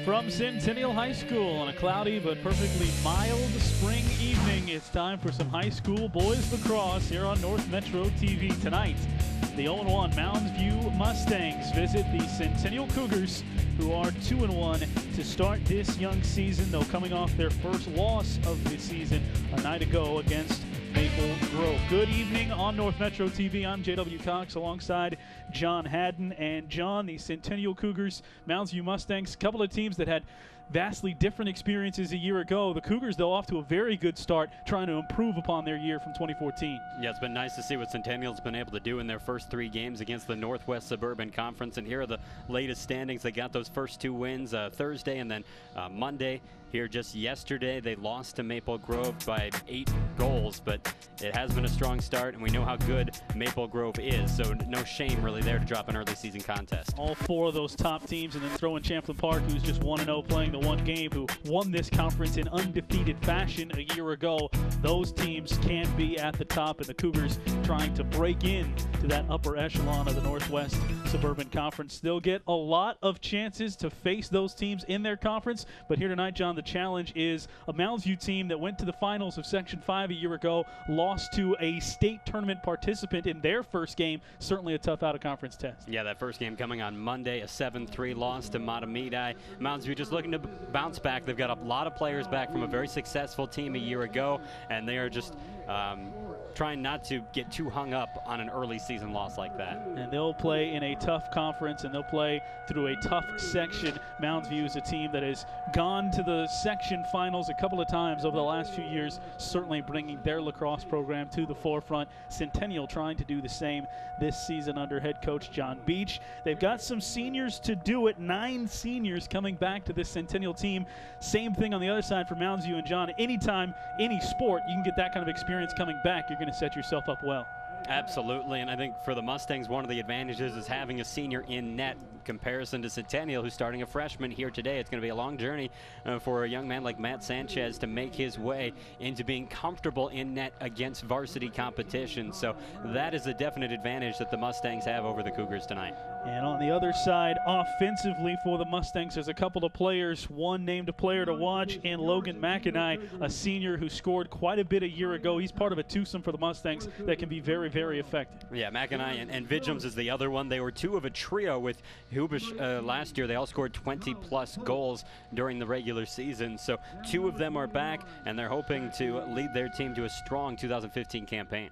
From Centennial High School on a cloudy but perfectly mild spring evening, it's time for some high school boys lacrosse here on North Metro TV tonight. The 0-1 Mounds View Mustangs visit the Centennial Cougars, who are 2-1 to start this young season, though coming off their first loss of the season a night ago against Maple Grove. Good evening on North Metro TV. I'm J.W. Cox alongside John Haddon. And John, the Centennial Cougars, Mounds View Mustangs, a couple of teams that had vastly different experiences a year ago. The Cougars, though, off to a very good start, trying to improve upon their year from 2014. Yeah, it's been nice to see what Centennial's been able to do in their first 3 games against the Northwest Suburban Conference. And here are the latest standings. They got those first 2 wins Thursday and then Monday. Here just yesterday, they lost to Maple Grove by 8 goals, but it has been a strong start, and we know how good Maple Grove is, so no shame really there to drop an early season contest. All 4 of those top teams, and then throw in Champlain Park, who's just 1-0 playing the one game, who won this conference in undefeated fashion a year ago. Those teams can be at the top, and the Cougars trying to break in to that upper echelon of the Northwest Suburban Conference. They'll get a lot of chances to face those teams in their conference, but here tonight, John, the challenge is a Mounds View team that went to the finals of Section 5 a year ago, lost to a state tournament participant in their first game. Certainly a tough out-of-conference test. Yeah, that first game coming on Monday, a 7-3 loss to Matamidi. Mounds View just looking to bounce back. They've got a lot of players back from a very successful team a year ago, and they are just trying not to get too hung up on an early season loss like that. And they'll play in a tough conference, and they'll play through a tough section. Mounds View is a team that has gone to the section finals a couple of times over the last few years, certainly bringing their lacrosse program to the forefront. Centennial trying to do the same this season under head coach John Beach. They've got some seniors to do it, 9 seniors coming back to this Centennial team. Same thing on the other side for Mounds View. And John, anytime, any sport, you can get that kind of experience coming back, you're going to set yourself up well. Absolutely, and I think for the Mustangs, one of the advantages is having a senior in net in comparison to Centennial, who's starting a freshman here today. It's going to be a long journey for a young man like Matt Sanchez to make his way into being comfortable in net against varsity competition. So that is a definite advantage that the Mustangs have over the Cougars tonight. And on the other side, offensively for the Mustangs, there's a couple of players. One named a player to watch, and Logan McIntyre, a senior who scored quite a bit a year ago. He's part of a twosome for the Mustangs that can be very, very effective. Yeah, McIntyre and Vidjams is the other one. They were 2 of a trio with Hubish last year. They all scored 20-plus goals during the regular season. So 2 of them are back, and they're hoping to lead their team to a strong 2015 campaign.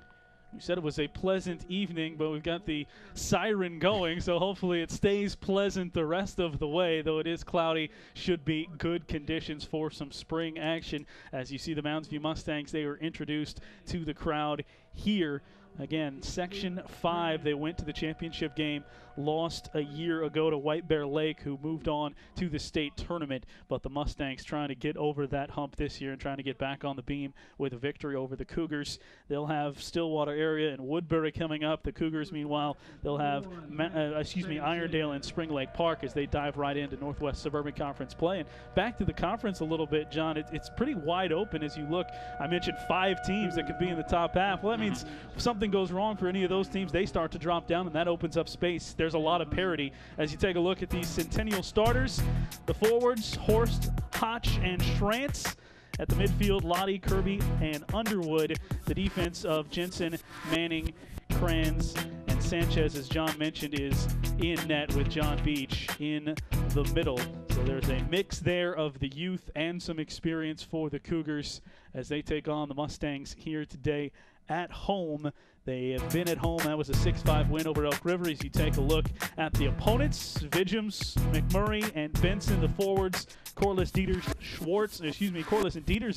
We said it was a pleasant evening, but we've got the siren going, so hopefully it stays pleasant the rest of the way. Though it is cloudy, should be good conditions for some spring action. As you see the Mounds View Mustangs, they were introduced to the crowd here. Again, Section 5, they went to the championship game, lost a year ago to White Bear Lake, who moved on to the state tournament. But the Mustangs trying to get over that hump this year and trying to get back on the beam with a victory over the Cougars. They'll have Stillwater area and Woodbury coming up. The Cougars, meanwhile, they'll have Irondale and Spring Lake Park as they dive right into Northwest Suburban Conference play. And back to the conference a little bit, John, it's pretty wide open as you look. I mentioned 5 teams that could be in the top half. Well, that means something goes wrong for any of those teams, they start to drop down, and that opens up space. There's a lot of parity as you take a look at these Centennial starters. The forwards, Horst, Hotch, and Schrantz. At the midfield, Lottie, Kirby, and Underwood. The defense of Jensen, Manning, Kranz, and Sanchez, as John mentioned, is in net with John Beach in the middle. So there's a mix there of the youth and some experience for the Cougars as they take on the Mustangs here today at home. They have been at home. That was a 6-5 win over Elk River. As you take a look at the opponents, Vidjams, McMurray, and Benson, the forwards. Corliss and Dieters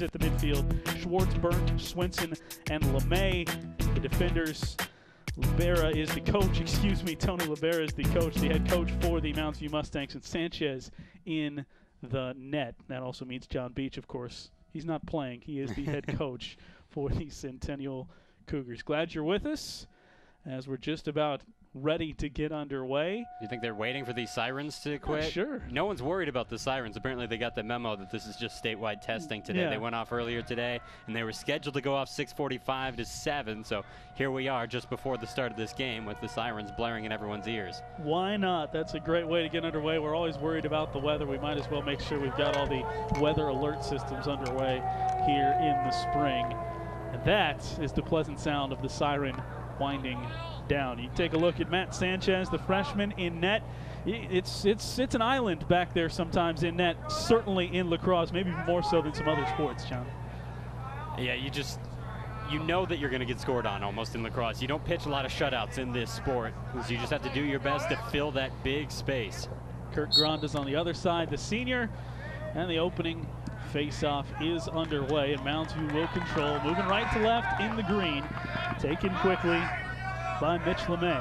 at the midfield. Schwartz, Burnt, Swenson, and LeMay. The defenders, Libera is the coach, Tony Libera is the coach, the head coach for the Mounds View Mustangs, and Sanchez in the net. That also means John Beach, of course. He's not playing. He is the head coach for the Centennial Cougars. Glad you're with us as we're just about ready to get underway. You think they're waiting for these sirens to quit? Sure. No one's worried about the sirens. Apparently they got the memo that this is just statewide testing today. Yeah. They went off earlier today, and they were scheduled to go off 6:45 to 7. So here we are just before the start of this game with the sirens blaring in everyone's ears. Why not? That's a great way to get underway. We're always worried about the weather. We might as well make sure we've got all the weather alert systems underway here in the spring. And that is the pleasant sound of the siren winding down. You take a look at Matt Sanchez, the freshman in net. It's an island back there sometimes in net, certainly in lacrosse, maybe more so than some other sports, John. Yeah, you know that you're going to get scored on almost in lacrosse. You don't pitch a lot of shutouts in this sport, so you just have to do your best to fill that big space. Kurt Gronda's on the other side, the senior, and the opening face-off is underway, and Mounds will control, moving right to left in the green, taken quickly by Mitch LeMay.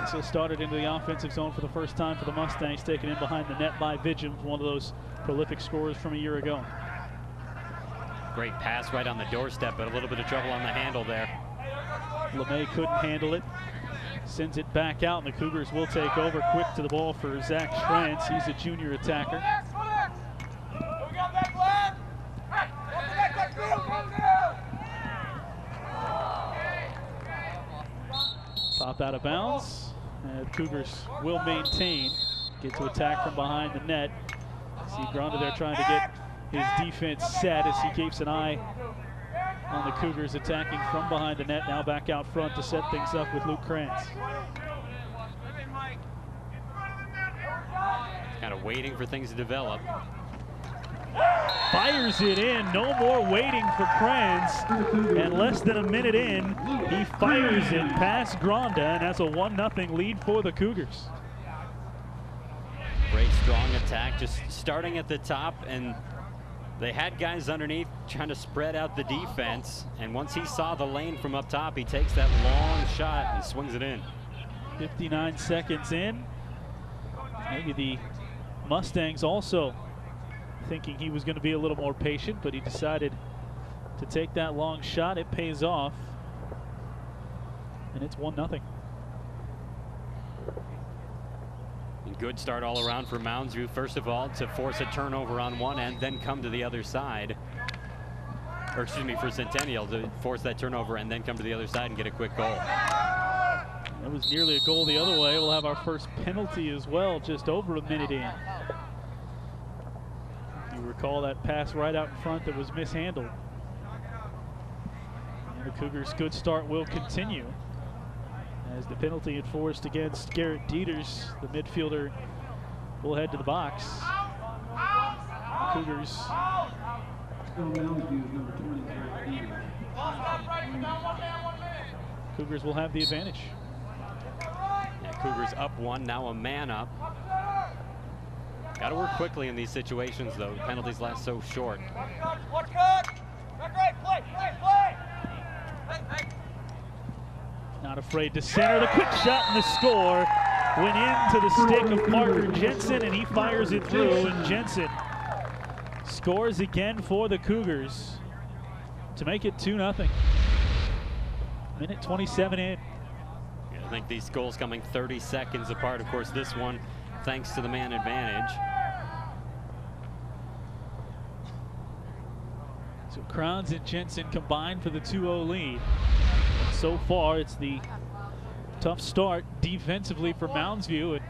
So started into the offensive zone for the first time for the Mustangs, taken in behind the net by Vidgems, one of those prolific scorers from a year ago. Great pass right on the doorstep, but a little bit of trouble on the handle there. LeMay couldn't handle it. Sends it back out, and the Cougars will take over. Quick to the ball for Zach Schrantz. He's a junior attacker. Pop out of bounds, and Cougars will maintain. Get to attack from behind the net. See Gronda there trying to get his defense set as he keeps an eye on the Cougars attacking from behind the net. Now back out front to set things up with Luke Krantz. Kind of waiting for things to develop. Fires it in, no more waiting for Krantz, and less than a minute in, he fires it past Gronda, and that's a 1-0 lead for the Cougars. Great strong attack, just starting at the top, and they had guys underneath trying to spread out the defense, and once he saw the lane from up top, he takes that long shot and swings it in. 59 seconds in. Maybe the Mustangs also thinking he was going to be a little more patient, but he decided to take that long shot. It pays off, and it's 1-0. Good start all around for Mounds View. First of all, to force a turnover on one end, then come to the other side. Or excuse me, for Centennial to force that turnover and then come to the other side and get a quick goal. That was nearly a goal the other way. We'll have our first penalty as well, just over a minute in. You recall that pass right out in front that was mishandled. And the Cougars' good start will continue as the penalty enforced against Garrett Dieters. The midfielder will head to the box. Cougars Cougars will have the advantage. Yeah, Cougars up one, now a man up. Got to work quickly in these situations, though. The penalties last so short. Not afraid to center. The quick shot and the score went into the stick of Parker Jensen, and he fires it through, and Jensen scores again for the Cougars to make it 2-0. Minute 27 in. Yeah, I think these goals coming 30 seconds apart. Of course, this one thanks to the man advantage. So Crowns and Jensen combined for the 2-0 lead. And so far, it's the tough start defensively for Mounds View, and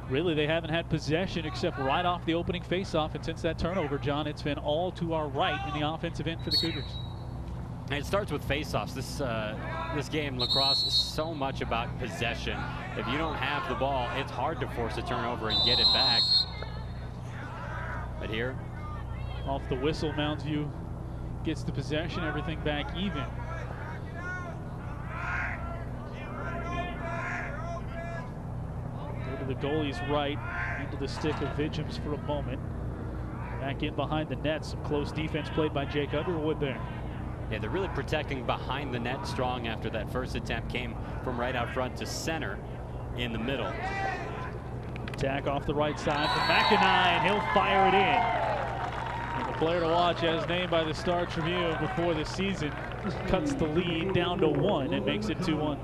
really they haven't had possession except right off the opening faceoff, and since that turnover, John, it's been all to our right in the offensive end for the Cougars. And it starts with faceoffs. This game, lacrosse, is so much about possession. If you don't have the ball, it's hard to force a turnover and get it back. But here, off the whistle, Mounds View gets the possession, everything back even. Go to the goalie's right, into the stick of Vidgems for a moment. Back in behind the net, some close defense played by Jake Underwood there. Yeah, they're really protecting behind the net strong after that first attempt came from right out front to center in the middle. Attack off the right side from McIntyre, and he'll fire it in. And the player to watch, as named by the Star Tribune before the season, cuts the lead down to 1 and makes it 2-1.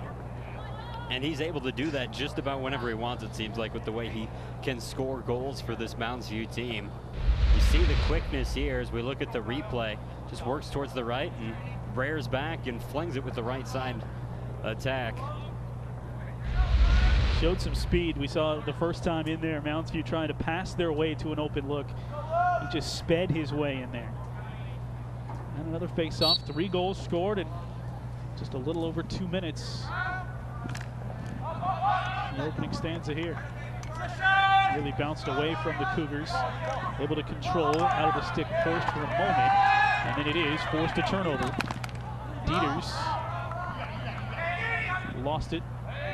And he's able to do that just about whenever he wants, it seems like, with the way he can score goals for this Mounds View team. You see the quickness here as we look at the replay. Just works towards the right and rears back and flings it with the right side attack. Showed some speed. We saw the first time in there, Mounds View trying to pass their way to an open look. He just sped his way in there. And another face-off, 3 goals scored in just a little over 2 minutes. The opening stanza here. Really bounced away from the Cougars. Able to control out of the stick first for a moment. And then it is forced a turnover. Dieters lost it,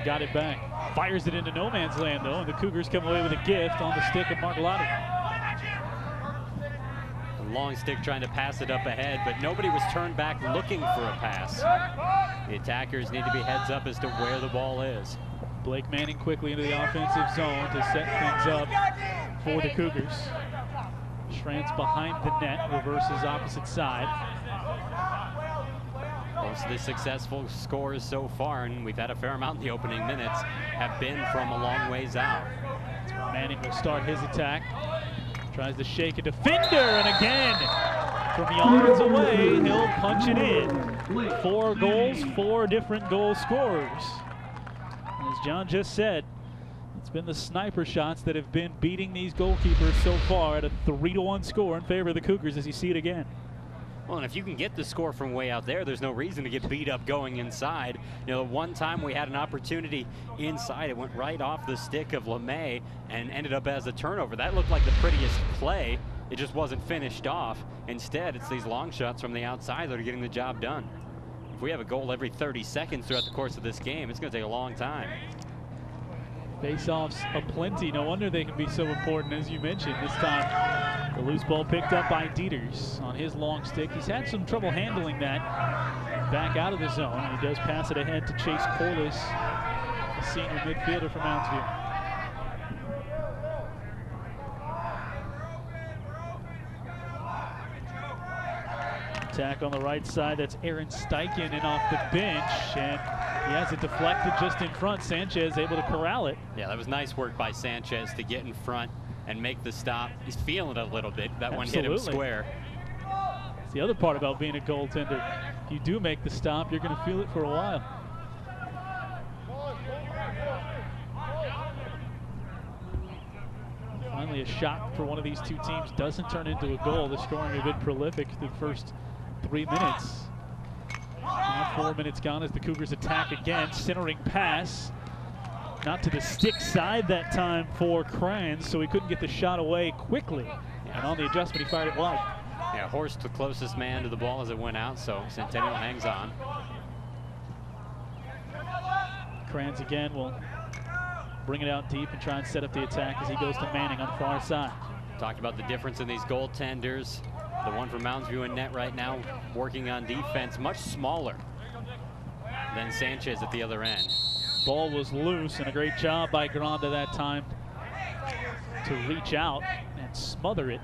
got it back. Fires it into no man's land though, and the Cougars come away with a gift on the stick of Margolotti. Long stick trying to pass it up ahead, but nobody was turned back looking for a pass. The attackers need to be heads up as to where the ball is. Blake Manning quickly into the offensive zone to set things up for the Cougars. Schrantz behind the net, reverses opposite side. Most of the successful scores so far, and we've had a fair amount in the opening minutes, have been from a long ways out. Manning will start his attack. Tries to shake a defender, and again, from yards away, he'll punch it in. 4 goals, 4 different goal scorers. As John just said, it's been the sniper shots that have been beating these goalkeepers so far at a 3-1 score in favor of the Cougars as you see it again. Well, and if you can get the score from way out there, there's no reason to get beat up going inside. You know, one time we had an opportunity inside, it went right off the stick of LeMay and ended up as a turnover. That looked like the prettiest play. It just wasn't finished off. Instead, it's these long shots from the outside that are getting the job done. If we have a goal every 30 seconds throughout the course of this game, it's going to take a long time. Face-offs aplenty. No wonder they can be so important, as you mentioned. This time, the loose ball picked up by Dieters on his long stick. He's had some trouble handling that back out of the zone. And he does pass it ahead to Chase Corliss, the senior midfielder from Mounds View. Attack on the right side. That's Aaron Steichen in off the bench, and he has it deflected just in front. Sanchez able to corral it. Yeah, that was nice work by Sanchez to get in front and make the stop. He's feeling it a little bit. That one hit him square. It's the other part about being a goaltender. If you do make the stop, you're going to feel it for a while. Finally, a shot for one of these two teams doesn't turn into a goal. The scoring has been prolific the first 3 minutes. Now 4 minutes gone as the Cougars attack again. Centering pass. Not to the stick side that time for Kranz, so he couldn't get the shot away quickly. And on the adjustment, he fired it wide. Yeah, Horst the closest man to the ball as it went out, so Centennial hangs on. Kranz again will bring it out deep and try and set up the attack as he goes to Manning on the far side. Talked about the difference in these goaltenders. The one from Mounds View in net right now working on defense, much smaller than Sanchez at the other end. Ball was loose, and a great job by Granda that time to reach out and smother it.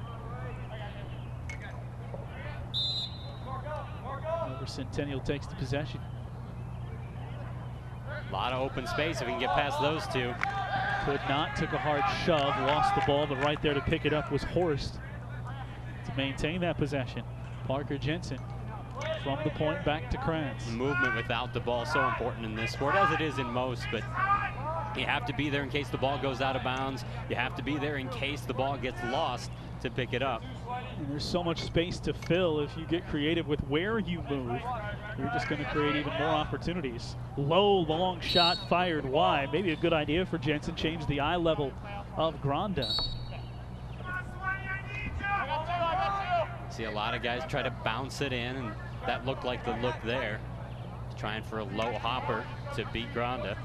Over Centennial takes the possession. A lot of open space if he can get past those two. Could not, took a hard shove, lost the ball, but right there to pick it up was Horst to maintain that possession. Parker Jensen from the point back to Kranz. Movement without the ball, so important in this sport, as it is in most, but you have to be there in case the ball goes out of bounds. You have to be there in case the ball gets lost to pick it up. And there's so much space to fill if you get creative with where you move. You're just going to create even more opportunities. Low, long shot fired wide. Maybe a good idea for Jensen. Change the eye level of Granda. See a lot of guys try to bounce it in, and that looked like the look there. Trying for a low hopper to beat Granda.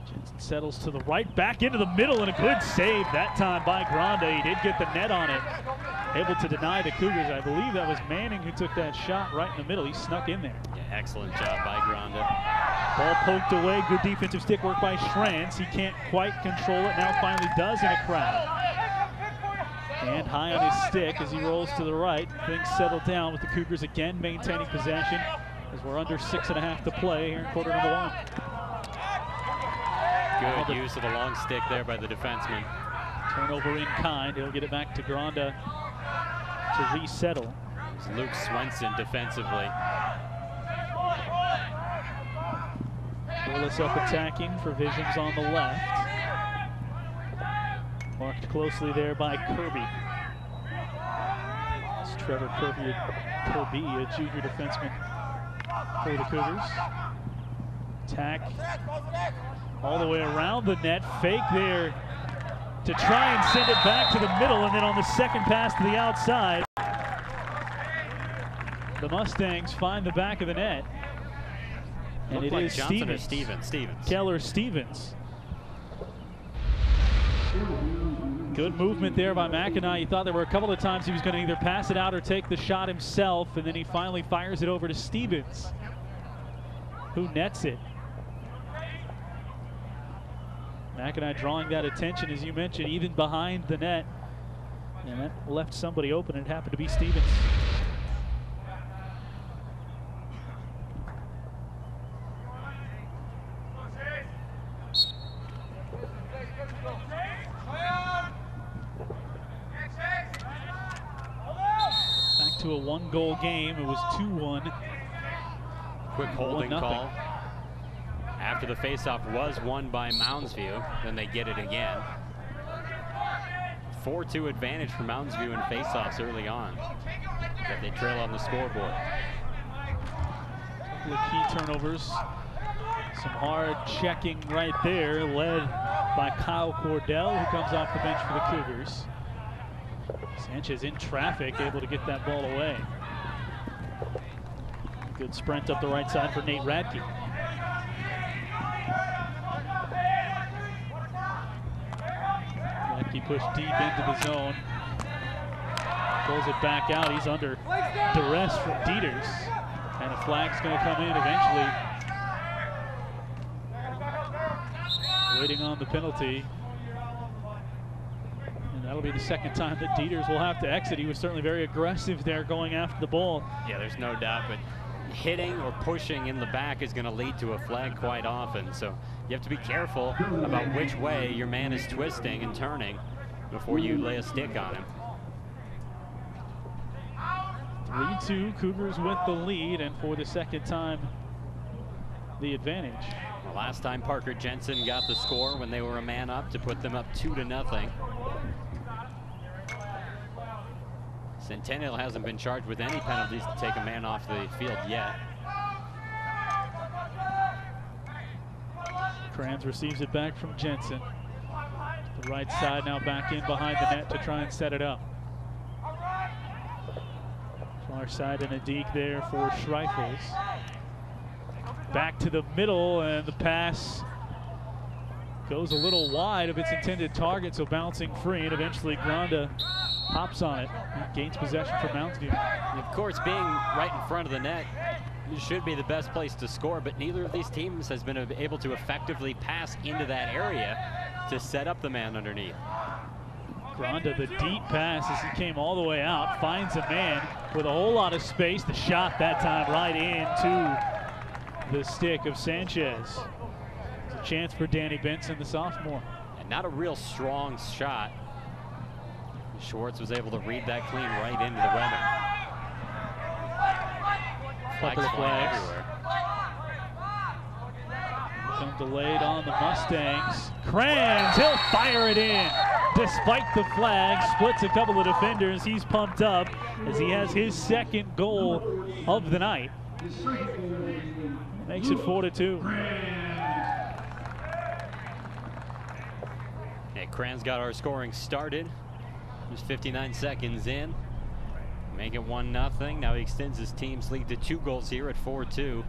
Jensen settles to the right, back into the middle, and a good save that time by Granda. He did get the net on it. Able to deny the Cougars. I believe that was Manning who took that shot right in the middle. He snuck in there. Yeah, excellent job by Granda. Ball poked away. Good defensive stick work by Schrantz. He can't quite control it. Now finally does in a crowd. And high on his stick as he rolls to the right. Things settle down with the Cougars again maintaining possession. as we're under 6.5 to play here in quarter number 1. Good use of the long stick there by the defenseman. Turnover in kind. He'll get it back to Granda to resettle. It's Luke Swenson defensively. Willis up attacking for Visions on the left. Marked closely there by Kirby. It's Trevor Kirby, a junior defenseman for the Cougars. Attack all the way around the net. Fake there to try and send it back to the middle, and then on the second pass to the outside, the Mustangs find the back of the net. And Looked it like is Johnson or Stevens. Stevens. Keller Stevens. Good movement there by McIntyre. You thought there were a couple of times he was going to either pass it out or take the shot himself, and then he finally fires it over to Stevens, who nets it. McIntyre drawing that attention, as you mentioned, even behind the net. And that left somebody open. It happened to be Stevens. Back to a 1-goal game. It was 2-1. Quick holding call. After the faceoff was won by Moundsview, then they get it again. 4-2 advantage for Moundsview in faceoffs early on, that they trail on the scoreboard. A couple of key turnovers. Some hard checking right there, led by Kyle Cordell, who comes off the bench for the Cougars. Sanchez in traffic, able to get that ball away. Good sprint up the right side for Nate Radke. Radke pushed deep into the zone. Pulls it back out. He's under duress from Dieters. And a flag's going to come in eventually. Waiting on the penalty. And that'll be the second time that Dieters will have to exit. He was certainly very aggressive there going after the ball. Yeah, there's no doubt, but hitting or pushing in the back is going to lead to a flag quite often. So you have to be careful about which way your man is twisting and turning before you lay a stick on him. 3-2, Cougars with the lead, and for the second time, the advantage. The last time Parker Jensen got the score when they were a man up to put them up 2-0. Centennial hasn't been charged with any penalties to take a man off the field yet. Kranz receives it back from Jensen. The right side now back in behind the net to try and set it up. Far side and a deke there for Schreifels. Back to the middle, and the pass goes a little wide of its intended target, so bouncing free, and eventually Granda hops on it and gains possession for Moundsview. Of course, being right in front of the net should be the best place to score, but neither of these teams has been able to effectively pass into that area to set up the man underneath. Granda, the deep pass as he came all the way out, finds a man with a whole lot of space. The shot that time right into the stick of Sanchez. It's a chance for Danny Benson, the sophomore. And not a real strong shot. Schwartz was able to read that clean right into the webbing. Flags flying everywhere. Some delayed on the Mustangs. Kranz, he'll fire it in. Despite the flag, splits a couple of defenders. He's pumped up as he has his second goal of the night. Makes it 4-2. Hey, Kranz got our scoring started. Just 59 seconds in. Make it 1-0. Now he extends his team's lead to 2 goals here at 4-2.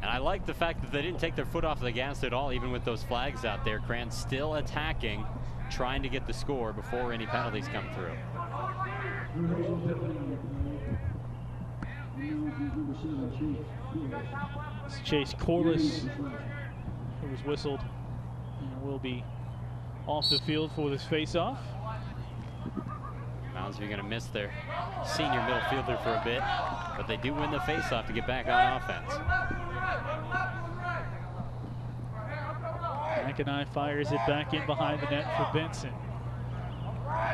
And I like the fact that they didn't take their foot off the gas at all, even with those flags out there. Kranz still attacking, trying to get the score before any penalties come through. It's Chase Corliss, who was whistled, and will be off the field for this face-off. Mounds are going to miss their senior middle fielder for a bit, but they do win the faceoff to get back on offense. McIntyre fires it back in behind the net for Benson.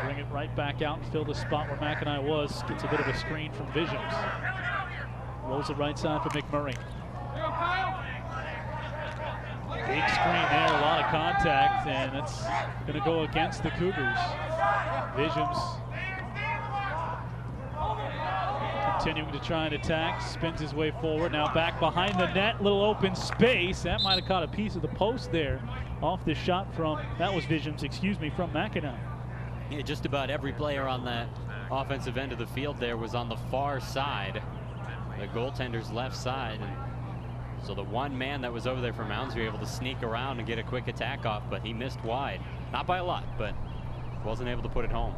Bring it right back out and fill the spot where McIntyre was. Gets a bit of a screen from Visions. Rolls it right side for McMurray. Big screen there, a lot of contact, and that's going to go against the Cougars. Visions continuing to try and attack, spins his way forward, now back behind the net, little open space. That might have caught a piece of the post there off the shot from, that was Visions, excuse me, from McIntyre. Yeah, just about every player on the offensive end of the field there was on the far side, the goaltender's left side. And so the one man that was over there for Mounds was able to sneak around and get a quick attack off, but he missed wide. Not by a lot, but wasn't able to put it home.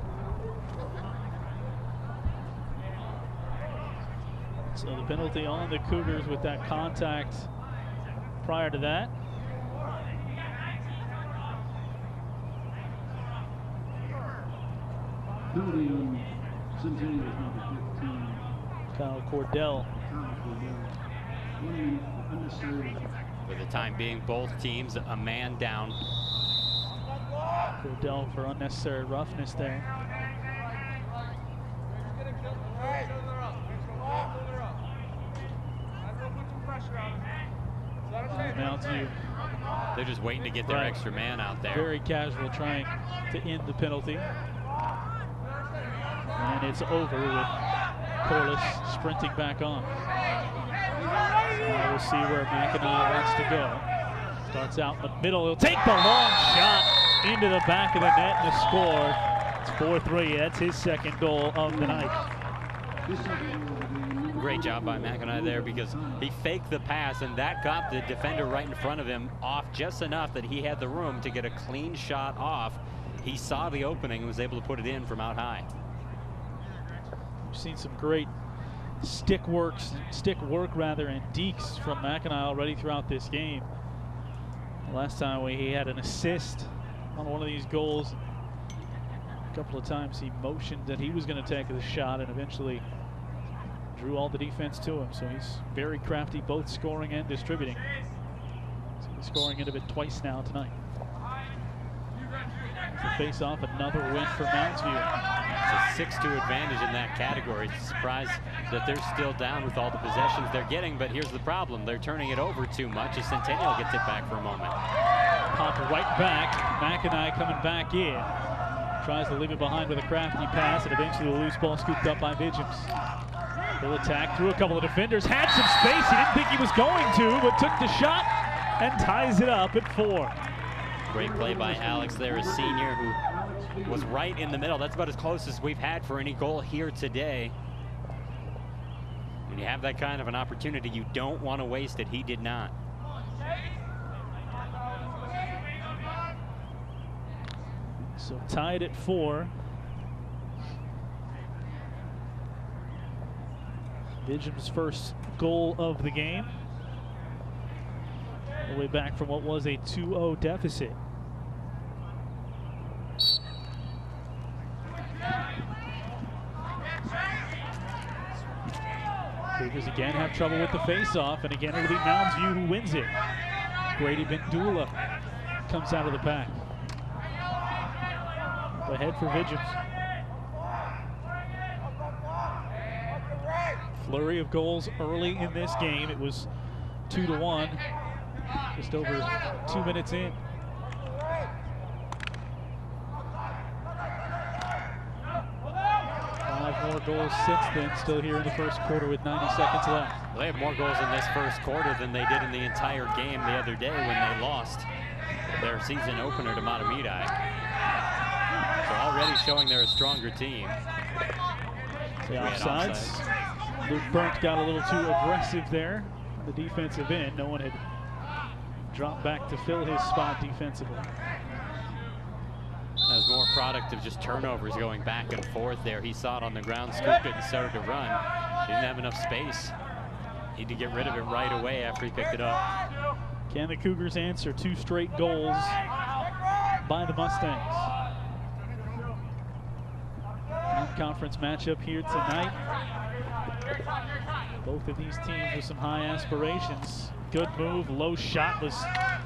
So the penalty on the Cougars with that contact prior to that. Penalty on Centennial is number 15. Kyle Cordell. For the time being, both teams a man down. Cordell for unnecessary roughness there. Mounds you. They're just waiting to get their extra man out there. Very casual, trying to end the penalty. And it's over with Corliss sprinting back on. Now we'll see where McIntyre wants to go. Starts out in the middle. He'll take the long shot into the back of the net and the score. It's 4-3. That's his second goal of the night. Great job by McIntyre there, because he faked the pass, and that got the defender right in front of him off just enough that he had the room to get a clean shot off. He saw the opening and was able to put it in from out high. We've seen some great stick work and dekes from McIntyre already throughout this game. The last time he had an assist on one of these goals. A couple of times he motioned that he was going to take the shot and eventually drew all the defense to him. So he's very crafty, both scoring and distributing. So he's scoring into it twice now tonight. So face off, another win for Mounds View. It's a 6-2 advantage in that category. Surprised that they're still down with all the possessions they're getting, but here's the problem. They're turning it over too much as Centennial gets it back for a moment. Pop right back. McIntyre coming back in. Tries to leave it behind with a crafty pass, and eventually the loose ball scooped up by Vigens. He'll attack through a couple of defenders. Had some space. He didn't think he was going to, but took the shot and ties it up at 4. Great play by Alex there, a senior who was right in the middle. That's about as close as we've had for any goal here today. When you have that kind of an opportunity, you don't want to waste it. He did not. So tied at 4. Vigens' first goal of the game. All the way back from what was a 2-0 deficit. Cougars again have trouble with the face-off, and again it'll be Mounds View who wins it. Grady Bendula comes out of the pack. Up ahead for Vigens. Flurry of goals early in this game. It was 2-1, just over 2 minutes in. More goals since then, still here in the first quarter with 90 seconds left. Well, they have more goals in this first quarter than they did in the entire game the other day when they lost their season opener to Matamidi. So already showing they're a stronger team. The offsides. Luke Burnt got a little too aggressive there. The defensive end. No one had dropped back to fill his spot defensively. That was more product of just turnovers going back and forth there. He saw it on the ground, scooped it, and started to run. Didn't have enough space. Need to get rid of it right away after he picked it up. Can the Cougars answer 2 straight goals by the Mustangs? Not conference matchup here tonight. Both of these teams with some high aspirations. Good move, low shot was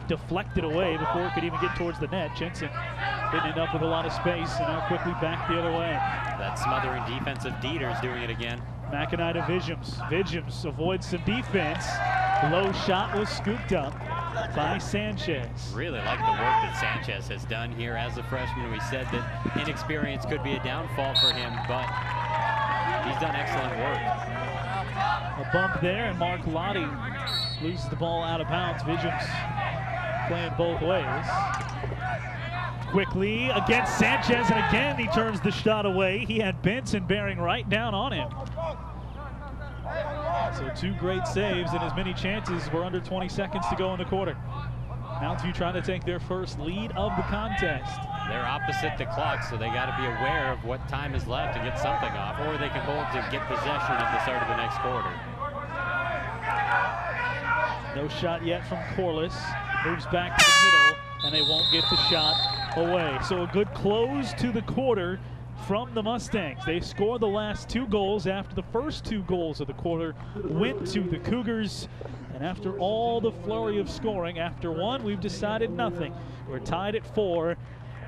deflected away before it could even get towards the net. Jensen didn't end up with a lot of space, and now quickly back the other way. That smothering defense of Dieter's doing it again. McIntyre to Vigems. Vigems avoids some defense. Low shot was scooped up by Sanchez. Really like the work that Sanchez has done here as a freshman. We said that inexperience could be a downfall for him, but he's done excellent work. A bump there, and Mark Lottie loses the ball out of bounds. Vigems playing both ways. Quickly against Sanchez, and again he turns the shot away. He had Benson bearing right down on him. So 2 great saves, and as many chances. We're under 20 seconds to go in the quarter. Mounds View trying to take their first lead of the contest. They're opposite the clock, so they got to be aware of what time is left to get something off, or they can hold to get possession at the start of the next quarter. No shot yet from Corliss. Moves back to the middle, and they won't get the shot away. So a good close to the quarter from the Mustangs. They scored the last 2 goals after the first 2 goals of the quarter went to the Cougars. And after all the flurry of scoring, after 1, we've decided nothing. We're tied at 4.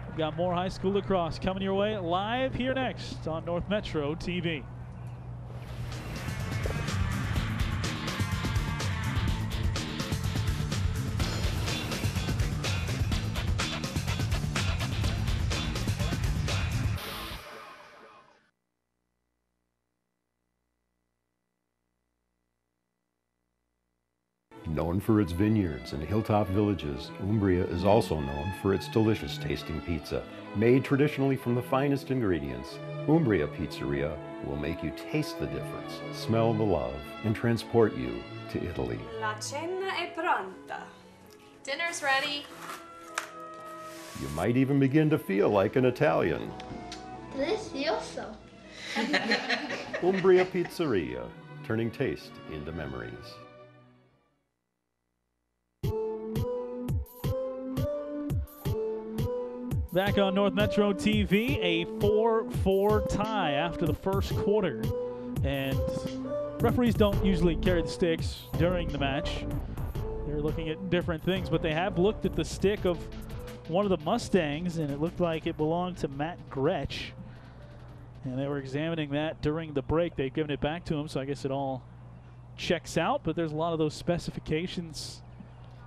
We've got more high school lacrosse coming your way live here next on North Metro TV. Known for its vineyards and hilltop villages, Umbria is also known for its delicious tasting pizza. Made traditionally from the finest ingredients, Umbria Pizzeria will make you taste the difference, smell the love, and transport you to Italy. La cena è pronta. Dinner's ready. You might even begin to feel like an Italian. Delicioso. Umbria Pizzeria, turning taste into memories. Back on North Metro TV, a 4-4 tie after the first quarter. And referees don't usually carry the sticks during the match. They're looking at different things, but they have looked at the stick of one of the Mustangs, and it looked like it belonged to Matt Gretsch. And they were examining that during the break. They've given it back to him, so I guess it all checks out, but there's a lot of those specifications.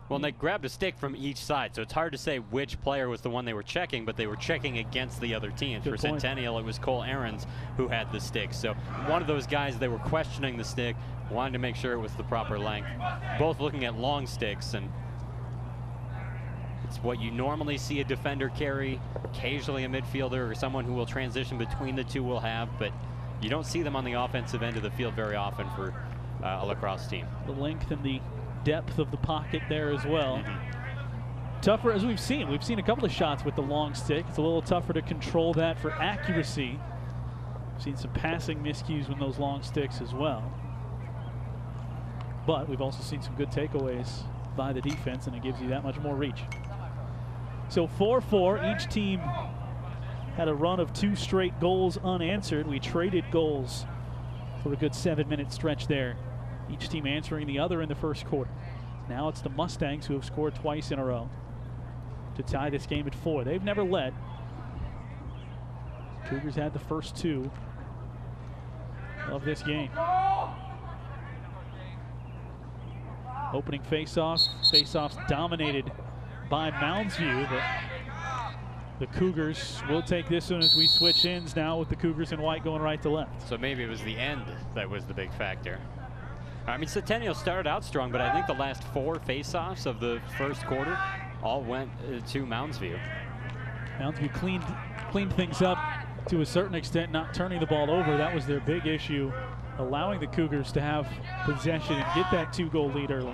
Well, and they grabbed a stick from each side, so it's hard to say which player was the one they were checking, but they were checking against the other teams. Good For point. Centennial, it was Cole Ahrens who had the stick. So one of those guys, they were questioning the stick, wanted to make sure it was the proper length. Both looking at long sticks, and it's what you normally see a defender carry. Occasionally a midfielder or someone who will transition between the two will have, but you don't see them on the offensive end of the field very often for a lacrosse team. The length and the depth of the pocket there as well. Tougher, as we've seen a couple of shots with the long stick. It's a little tougher to control that for accuracy. We've seen some passing miscues with those long sticks as well. But we've also seen some good takeaways by the defense, and it gives you that much more reach. So 4-4, each team had a run of 2 straight goals unanswered. We traded goals for a good 7-minute stretch there. Each team answering the other in the first quarter. Now it's the Mustangs who have scored twice in a row to tie this game at 4. They've never led. Cougars had the first 2 of this game. Opening face-offs dominated by Mounds View, but the Cougars will take this one as we switch ends now with the Cougars in white going right to left. So maybe it was the end that was the big factor. I mean, Centennial started out strong, but I think the last 4 face-offs of the first quarter all went to Mounds View. Mounds View cleaned things up to a certain extent, not turning the ball over. That was their big issue, allowing the Cougars to have possession and get that 2-goal lead early.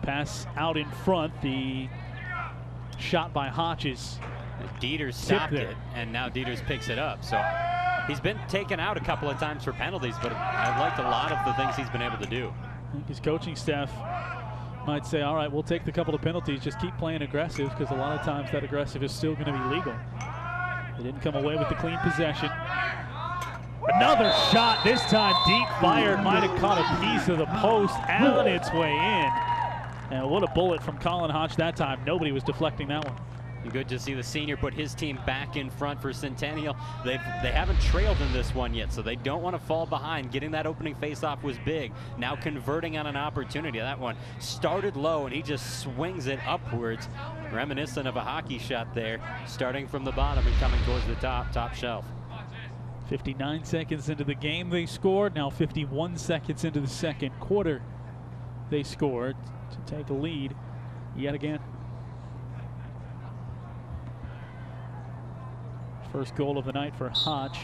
Pass out in front, the shot by Hodges. Dieter stopped it, and now Dieters picks it up. So he's been taken out a couple of times for penalties, but I've liked a lot of the things he's been able to do. I think his coaching staff might say, all right, we'll take the couple of penalties, just keep playing aggressive, because a lot of times that aggressive is still going to be legal. They didn't come away with the clean possession. Another shot, this time deep fired, might have caught a piece of the post on its way in. And what a bullet from Colin Hodge that time. Nobody was deflecting that one. Good to see the senior put his team back in front for Centennial. They haven't trailed in this one yet, so they don't want to fall behind. Getting that opening faceoff was big. Now converting on an opportunity. That one started low, and he just swings it upwards, reminiscent of a hockey shot there, starting from the bottom and coming towards the top shelf. 59 seconds into the game they scored. Now 51 seconds into the second quarter they scored to take a lead yet again. First goal of the night for Hodge.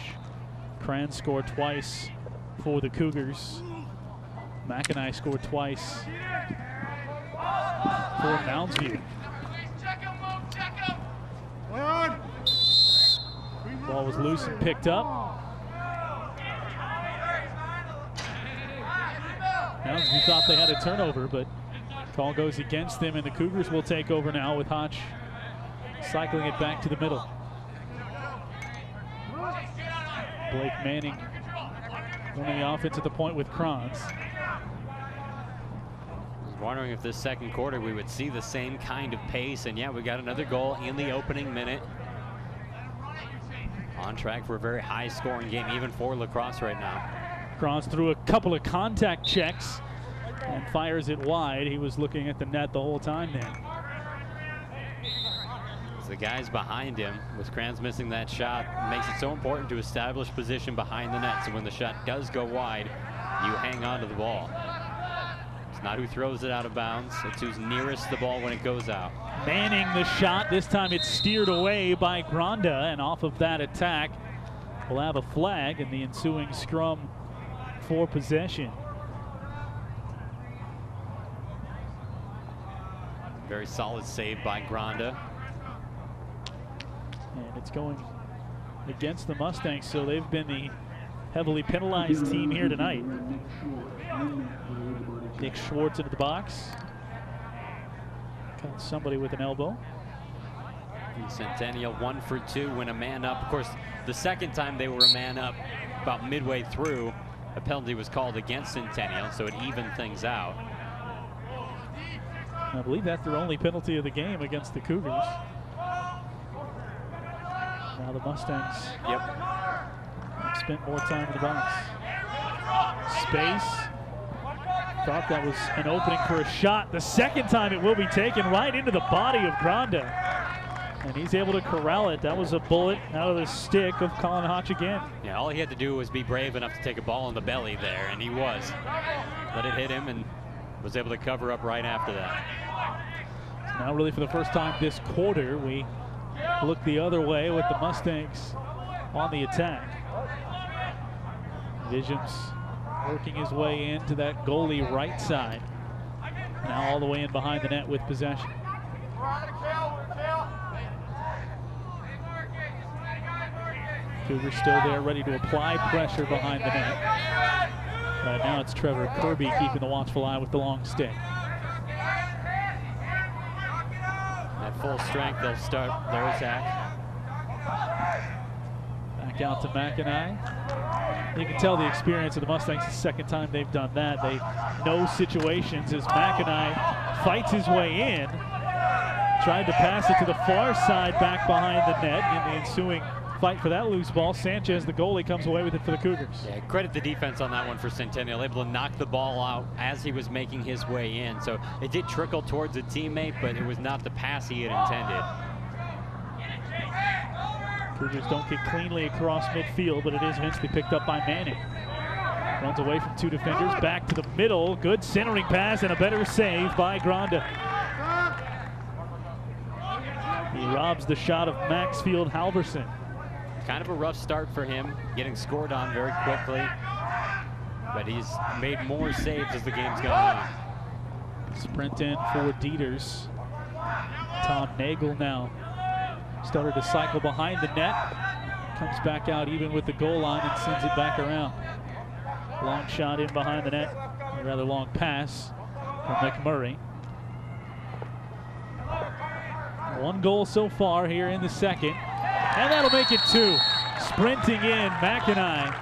Kranz scored twice for the Cougars. McIntyre scored twice for Moundsview. Ball was loose and picked up. Moundsview thought they had a turnover, but call goes against them, and the Cougars will take over now with Hodge cycling it back to the middle. Blake Manning running the offense at the point with Kranz. I was wondering if this second quarter we would see the same kind of pace, and yeah, we got another goal in the opening minute. On track for a very high scoring game, even for Lacrosse right now. Kranz threw a couple of contact checks and fires it wide. He was looking at the net the whole time there. The guys behind him, with Kranz missing that shot, makes it so important to establish position behind the net, so when the shot does go wide, you hang on to the ball. It's not who throws it out of bounds, it's who's nearest the ball when it goes out. Manning the shot. This time it's steered away by Granda, and off of that attack we'll have a flag in the ensuing scrum for possession. Very solid save by Granda. And it's going against the Mustangs, so they've been the heavily penalized team here tonight. Nick Schwartz into the box. Got somebody with an elbow. Centennial 1 for 2 when a man up. Of course, the second time they were a man up, about midway through, a penalty was called against Centennial, so it evened things out. I believe that's their only penalty of the game against the Cougars. Now the Mustangs spent more time in the box. Space. Thought that was an opening for a shot. The second time it will be taken right into the body of Granda. And he's able to corral it. That was a bullet out of the stick of Colin Hodge again. Yeah, all he had to do was be brave enough to take a ball in the belly there, and he was. Let it hit him and was able to cover up right after that. So now really for the first time this quarter, we look the other way with the Mustangs on the attack. Visions working his way into that goalie right side. Now all the way in behind the net with possession. Cougars still there, ready to apply pressure behind the net. Right now it's Trevor Kirby keeping the watchful eye with the long stick. At full strength, they'll start their attack. Back out to McIntyre. You can tell the experience of the Mustangs the second time they've done that. They know situations as McIntyre fights his way in. Tried to pass it to the far side back behind the net in the ensuing fight for that loose ball. Sanchez, the goalie, comes away with it for the Cougars. Yeah, credit the defense on that one for Centennial, able to knock the ball out as he was making his way in. So it did trickle towards a teammate, but it was not the pass he had intended. Cougars don't get cleanly across midfield, but it is eventually picked up by Manning. Runs away from two defenders, back to the middle. Good centering pass and a better save by Granda. He robs the shot of Maxfield Halverson. Kind of a rough start for him, getting scored on very quickly, but he's made more saves as the game's gone on. Sprint in for Dieters. Tom Nagel now started to cycle behind the net. Comes back out even with the goal line and sends it back around. Long shot in behind the net. A rather long pass from McMurray. One goal so far here in the second. And that'll make it 2. Sprinting in, McIntyre.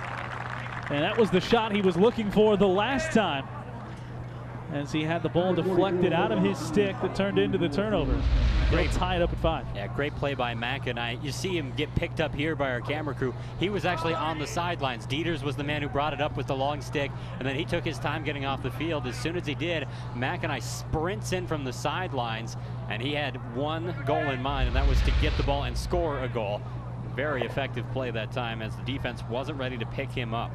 And that was the shot he was looking for the last time, as he had the ball deflected out of his stick that turned into the turnover. They'll tie it up at 5. Yeah, great play by McIntyre. You see him get picked up here by our camera crew. He was actually on the sidelines. Dieters was the man who brought it up with the long stick, and then he took his time getting off the field. As soon as he did, McIntyre sprints in from the sidelines, and he had one goal in mind, and that was to get the ball and score a goal. Very effective play that time, as the defense wasn't ready to pick him up.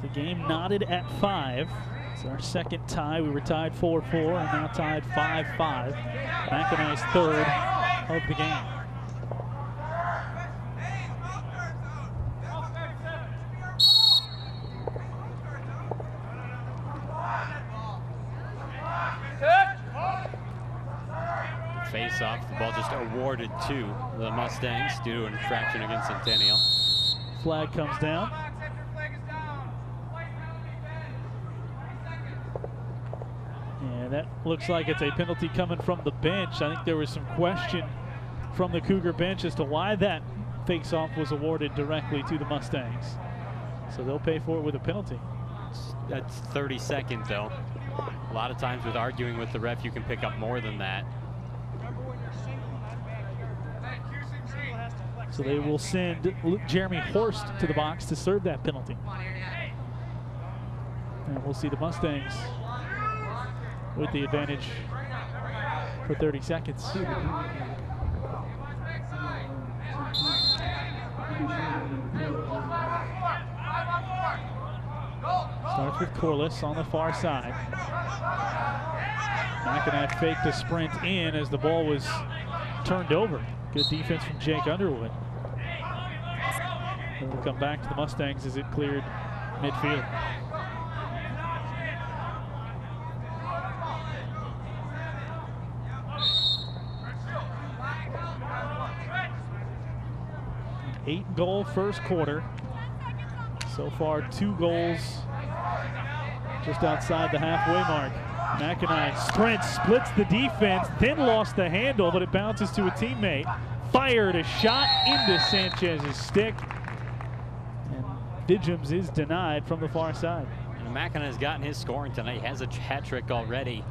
The game knotted at 5. It's our second tie. We were tied 4-4 and now tied 5-5. McIntyre's 3rd of the game. Face off, the ball just awarded to the Mustangs due to an infraction against Centennial. Flag comes down. And that looks like it's a penalty coming from the bench. I think there was some question from the Cougar bench as to why that face-off was awarded directly to the Mustangs. So they'll pay for it with a penalty. That's 30 seconds though. A lot of times with arguing with the ref, you can pick up more than that. So they will send Jeremy Horst to the box to serve that penalty. And we'll see the Mustangs with the advantage for 30 seconds. Starts with Corliss on the far side. McIntyre faked a sprint in as the ball was turned over. Good defense from Jake Underwood. And we'll come back to the Mustangs as it cleared midfield. An 8-goal first quarter. So far, 2 goals just outside the halfway mark. McIntyre sprints, splits the defense, then lost the handle, but it bounces to a teammate. Fired a shot into Sanchez's stick, and Digums is denied from the far side. And McIntyre has gotten his scoring tonight. He has a hat trick already,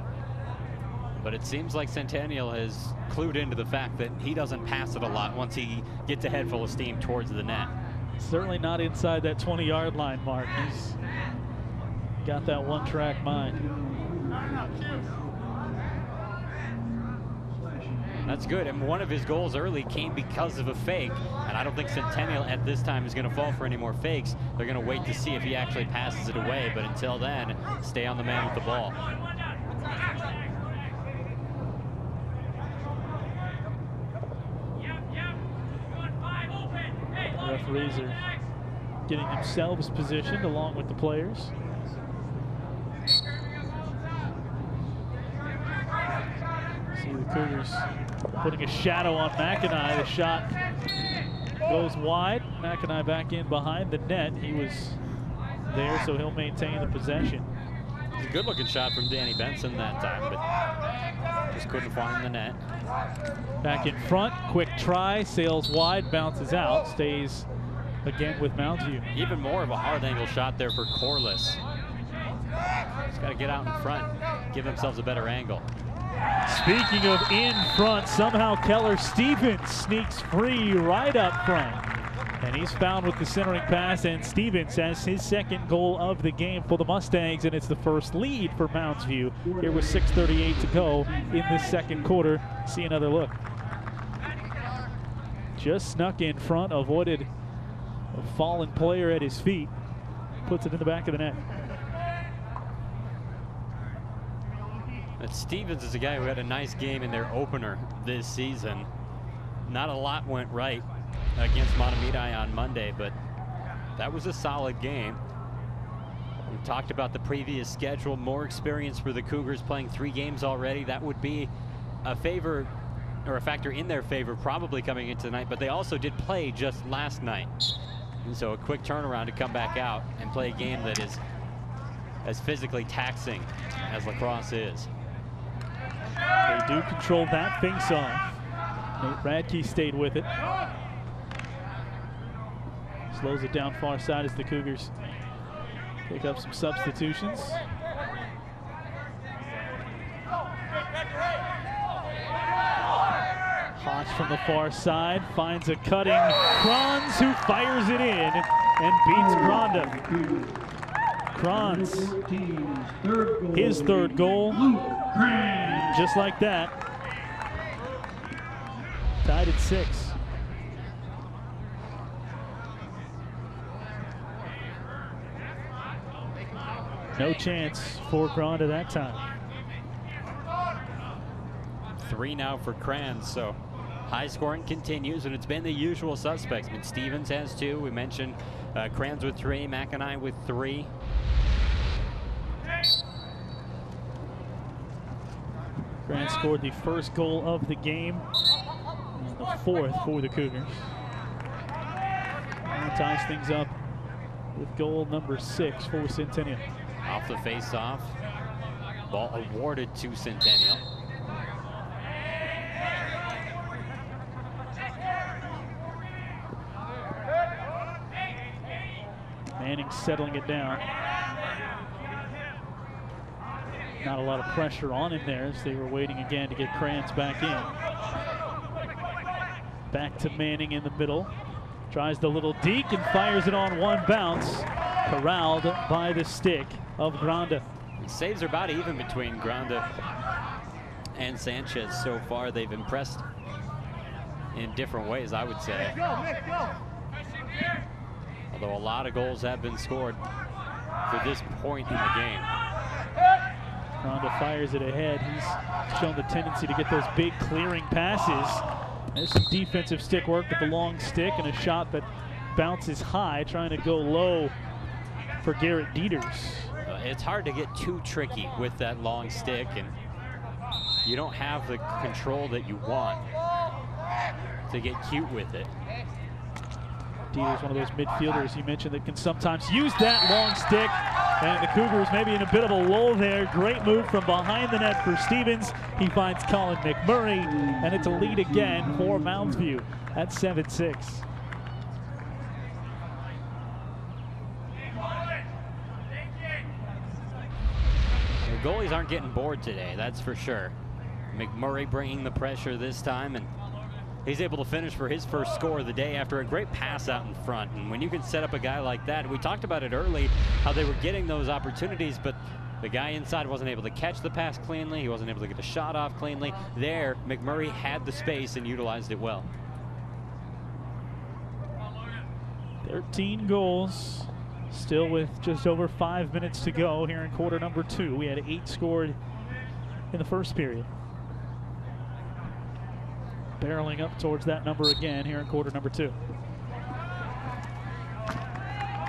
but it seems like Centennial has clued into the fact that he doesn't pass it a lot once he gets a head full of steam towards the net. Certainly not inside that 20-yard line mark. He's got that one-track mind. That's good, and one of his goals early came because of a fake, and I don't think Centennial at this time is going to fall for any more fakes. They're going to wait to see if he actually passes it away, but until then, stay on the man with the ball. The referees are getting themselves positioned along with the players. See the Cougars putting a shadow on McIntyre. The shot goes wide. McIntyre back in behind the net. He was there, so he'll maintain the possession. It's a good-looking shot from Danny Benson that time, but just couldn't find the net. Back in front, quick try, sails wide, bounces out, stays again with Mounds view. Even more of a hard angle shot there for Corliss. Just got to get out in front, give themselves a better angle. Speaking of in front, somehow Keller Stevens sneaks free right up front. And he's found with the centering pass, and Stevens has his 2nd goal of the game for the Mustangs, and it's the first lead for Mounds View. Here with 6:38 to go in this 2nd quarter. See another look. Just snuck in front, avoided a fallen player at his feet. Puts it in the back of the net. But Stevens is a guy who had a nice game in their opener this season. Not a lot went right against Mahtomedi on Monday, but that was a solid game. We talked about the previous schedule, more experience for the Cougars, playing 3 games already. That would be a favor, or a factor in their favor probably coming into tonight, but they also did play just last night. And so a quick turnaround to come back out and play a game that is as physically taxing as lacrosse is. They do control that face-off. Nate Radke stayed with it. Slows it down far side as the Cougars pick up some substitutions. Hodge from the far side finds a cutting Kranz, who fires it in and beats Granda. Kranz, his third goal, just like that. Tied at 6. No chance for Granda that time. 3 now for Kranz, so high scoring continues, and it's been the usual suspects. I mean, Stevens has 2. We mentioned Kranz with 3, McIntyre with 3. Kranz scored the first goal of the game, and the 4th for the Cougars. And ties things up with goal number 6 for Centennial. Off the face-off, ball awarded to Centennial. Manning settling it down. Not a lot of pressure on him there as they were waiting again to get Kranz back in. Back to Manning in the middle. Tries the little deke and fires it on one bounce. Corralled by the stick of Granda. Saves are about even between Granda and Sanchez so far. They've impressed in different ways, I would say. Although a lot of goals have been scored for this point in the game. Granda fires it ahead. He's shown the tendency to get those big clearing passes. There's some defensive stick work with the long stick and a shot that bounces high, trying to go low for Garrett Dieters. It's hard to get too tricky with that long stick, and you don't have the control that you want to get cute with it. Dieters, one of those midfielders you mentioned that can sometimes use that long stick. And the Cougars maybe in a bit of a lull there. Great move from behind the net for Stevens. He finds Colin McMurray, and it's a lead again for Mounds View at 7-6. The goalies aren't getting bored today, that's for sure. McMurray bringing the pressure this time, and he's able to finish for his first score of the day after a great pass out in front. And when you can set up a guy like that, we talked about it early, how they were getting those opportunities, but the guy inside wasn't able to catch the pass cleanly. He wasn't able to get a shot off cleanly. There, McMurray had the space and utilized it well. 13 goals, still with just over 5 minutes to go here in quarter number 2. We had 8 scored in the first period. Barreling up towards that number again here in quarter number 2.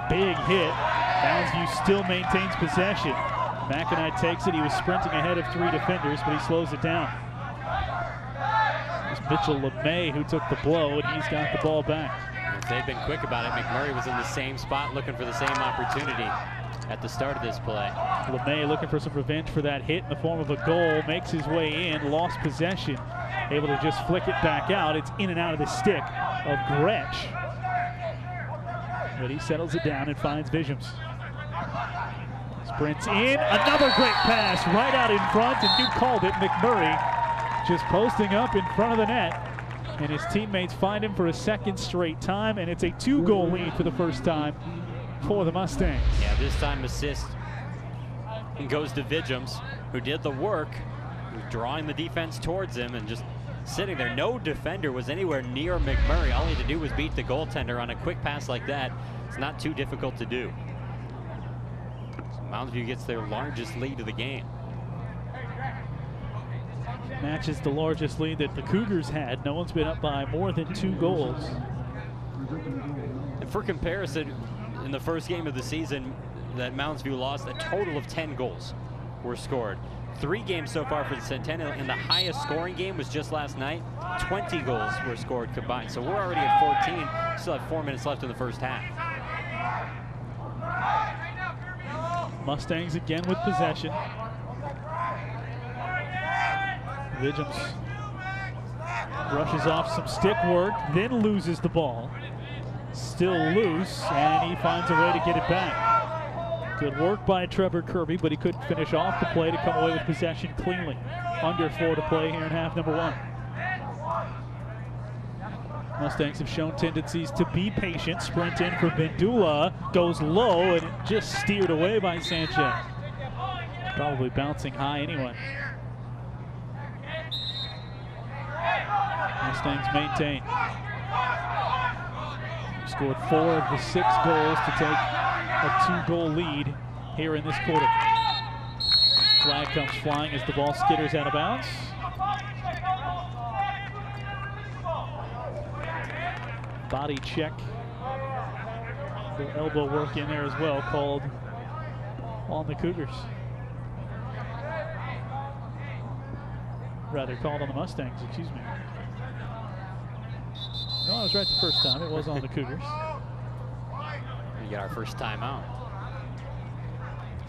Big hit. Mounds View still maintains possession. McIntyre takes it. He was sprinting ahead of 3 defenders, but he slows it down. It's Mitchell LeMay who took the blow, and he's got the ball back. If they've been quick about it, McMurray was in the same spot looking for the same opportunity at the start of this play. LeMay looking for some revenge for that hit in the form of a goal. Makes his way in, lost possession. Able to just flick it back out. It's in and out of the stick of Gretsch. But he settles it down and finds Visions. Sprints in, another great pass right out in front, and you called it. McMurray just posting up in front of the net, and his teammates find him for a second straight time, and it's a 2-goal lead for the first time for the Mustangs. Yeah, this time assist goes to Vigems, who did the work, drawing the defense towards him and just sitting there. No defender was anywhere near McMurray. All he had to do was beat the goaltender on a quick pass like that. It's not too difficult to do. So Mounds View gets their largest lead of the game. Matches the largest lead that the Cougars had. No one's been up by more than 2 goals. And for comparison, in the first game of the season that Mounds View lost, a total of 10 goals were scored. 3 games so far for the Centennial, and the highest scoring game was just last night. 20 goals were scored combined. So we're already at 14. Still have 4 minutes left in the first half. Mustangs again with possession. Vigems Brushes off some stick work, then loses the ball. Still loose, and he finds a way to get it back. Good work by Trevor Kirby, but he couldn't finish off the play to come away with possession cleanly. Under 4 to play here in half number 1. Mustangs have shown tendencies to be patient. Sprint in for Bendula, goes low, and it just steered away by Sanchez. Probably bouncing high anyway. Mustangs maintain. Scored 4 of the 6 goals to take a 2-goal lead here in this quarter. Flag comes flying as the ball skitters out of bounds. Body check. The elbow work in there as well, called on the Cougars. Rather, called on the Mustangs, excuse me. No, I was right the first time. It was on the Cougars. We get our first timeout.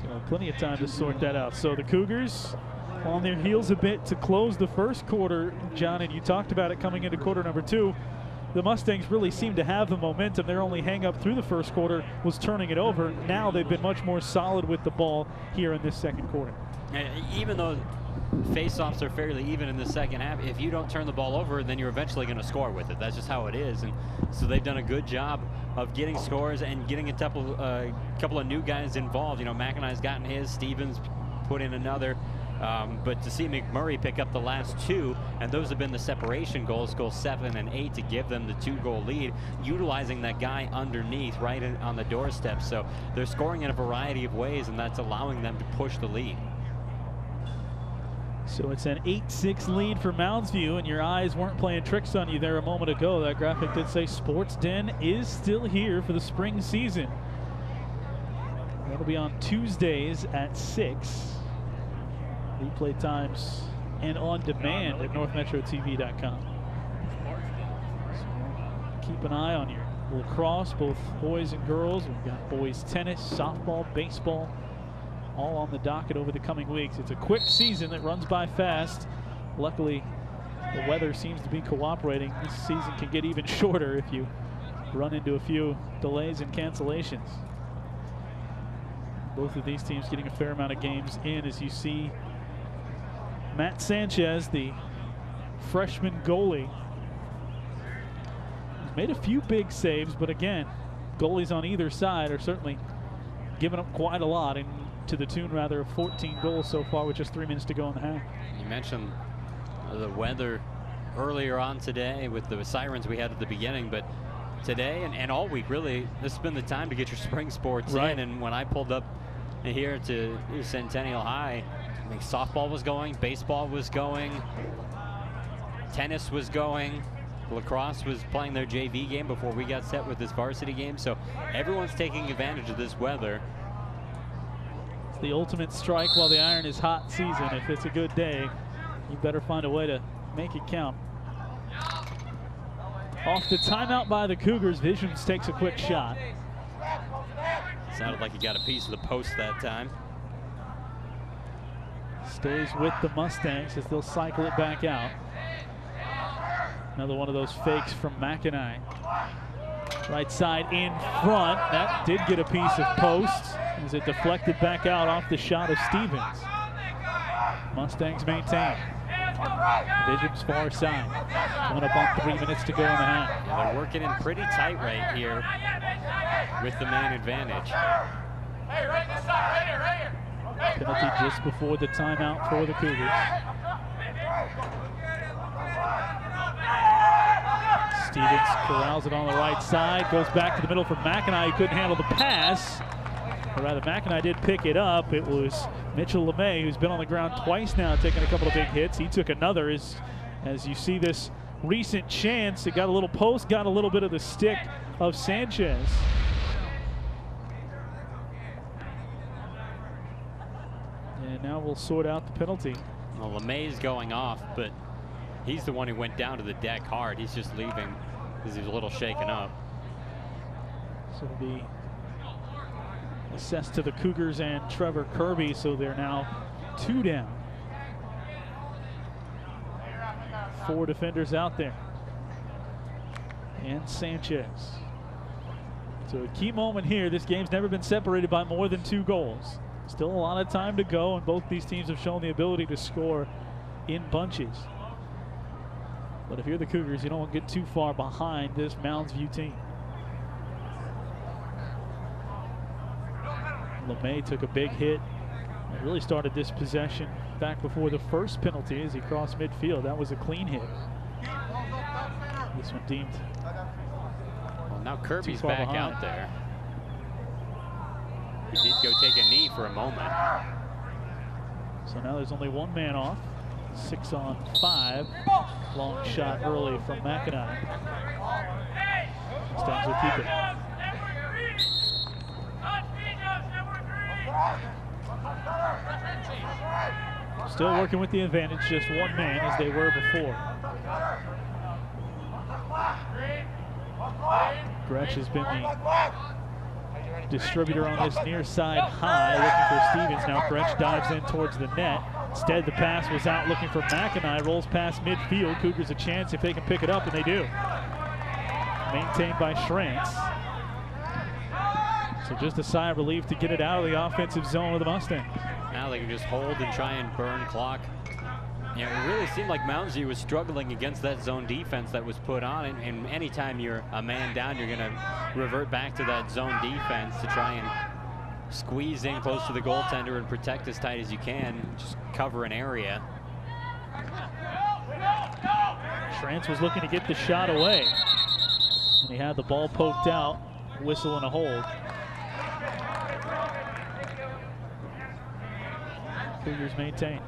So plenty of time to sort that out. So the Cougars on their heels a bit to close the first quarter. John, and you talked about it coming into quarter number 2. The Mustangs really seemed to have the momentum. Their only hang-up through the first quarter was turning it over. Now they've been much more solid with the ball here in this second quarter. Even though face-offs are fairly even in the second half, if you don't turn the ball over, then you're eventually going to score with it. That's just how it is. And so they've done a good job of getting scores and getting a couple of new guys involved. You know, McIntyre's gotten his, Stevens put in another. But to see McMurray pick up the last 2, and those have been the separation goals, goals 7 and 8, to give them the 2-goal lead, utilizing that guy underneath right on the doorstep. So they're scoring in a variety of ways, and that's allowing them to push the lead. So it's an 8-6 lead for Mounds View, and your eyes weren't playing tricks on you there a moment ago. That graphic did say Sports Den is still here for the spring season. That'll be on Tuesdays at 6. Replay times and on demand at northmetrotv.com. So keep an eye on your lacrosse, both boys and girls. We've got boys tennis, softball, baseball, all on the docket over the coming weeks. It's a quick season that runs by fast. Luckily, the weather seems to be cooperating. This season can get even shorter if you run into a few delays and cancellations. Both of these teams getting a fair amount of games in, as you see Matt Sanchez, the freshman goalie. He's made a few big saves, but again, goalies on either side are certainly giving up quite a lot, and to the tune rather of 14 goals so far with just 3 minutes to go in the half. You mentioned the weather earlier on today with the sirens we had at the beginning, but today and all week really, this has been the time to get your spring sports in. And when I pulled up here to Centennial High, I think softball was going, baseball was going, tennis was going, lacrosse was playing their JV game before we got set with this varsity game. So everyone's taking advantage of this weather. It's the ultimate strike while the iron is hot season. If it's a good day, you better find a way to make it count. Off the timeout by the Cougars, Visions takes a quick shot. Sounded like he got a piece of the post that time. Stays with the Mustangs as they'll cycle it back out. Another one of those fakes from McIntyre. Right side in front. That did get a piece of post as it deflected back out off the shot of Stevens. Mustangs maintain. Visions far side. Coming up on 3 minutes to go in the half. Yeah, they're working in pretty tight right here with the man advantage. Hey, right this side, right here. Penalty just before the timeout for the Cougars. Stevens corrals it on the right side, goes back to the middle for McIntyre. He couldn't handle the pass. Or rather, McIntyre did pick it up. It was Mitchell LeMay, who's been on the ground twice now, taking a couple of big hits. He took another as you see this recent chance. It got a little post, got a little bit of the stick of Sanchez. And now we'll sort out the penalty. Well, LeMay's going off, but he's the one who went down to the deck hard. He's just leaving because he's a little shaken up. So it'll be assessed to the Cougars and Trevor Kirby, so they're now 2 down. 4 defenders out there. And Sanchez. So a key moment here. This game's never been separated by more than 2 goals. Still a lot of time to go, and both these teams have shown the ability to score in bunches. But if you're the Cougars, you don't want to get too far behind this Mounds View team. LeMay took a big hit. It really started this possession back before the first penalty as he crossed midfield. That was a clean hit. This one deemed. Well, now Kirby's back behind. out there. He did go take a knee for a moment. So now there's only 1 man off. 6 on 5. Long shot early from McIntyre. Mustangs will keep it. Still working with the advantage, just 1 man as they were before. Gretsch has been the distributor on this near side high, looking for Stevens. Now Gretsch dives in towards the net. Instead, the pass was out looking for McIntyre. Rolls past midfield. Cougars a chance if they can pick it up, and they do. Maintained by Schrantz. So just a sigh of relief to get it out of the offensive zone of the Mustangs. Now they can just hold and try and burn clock. You know, it really seemed like Mounds View was struggling against that zone defense that was put on. And anytime you're a man down, you're going to revert back to that zone defense to try and squeeze in close to the goaltender and protect as tight as you can. Just cover an area. Schrantz was looking to get the shot away. And he had the ball poked out, whistle and a hold. Cougars maintain.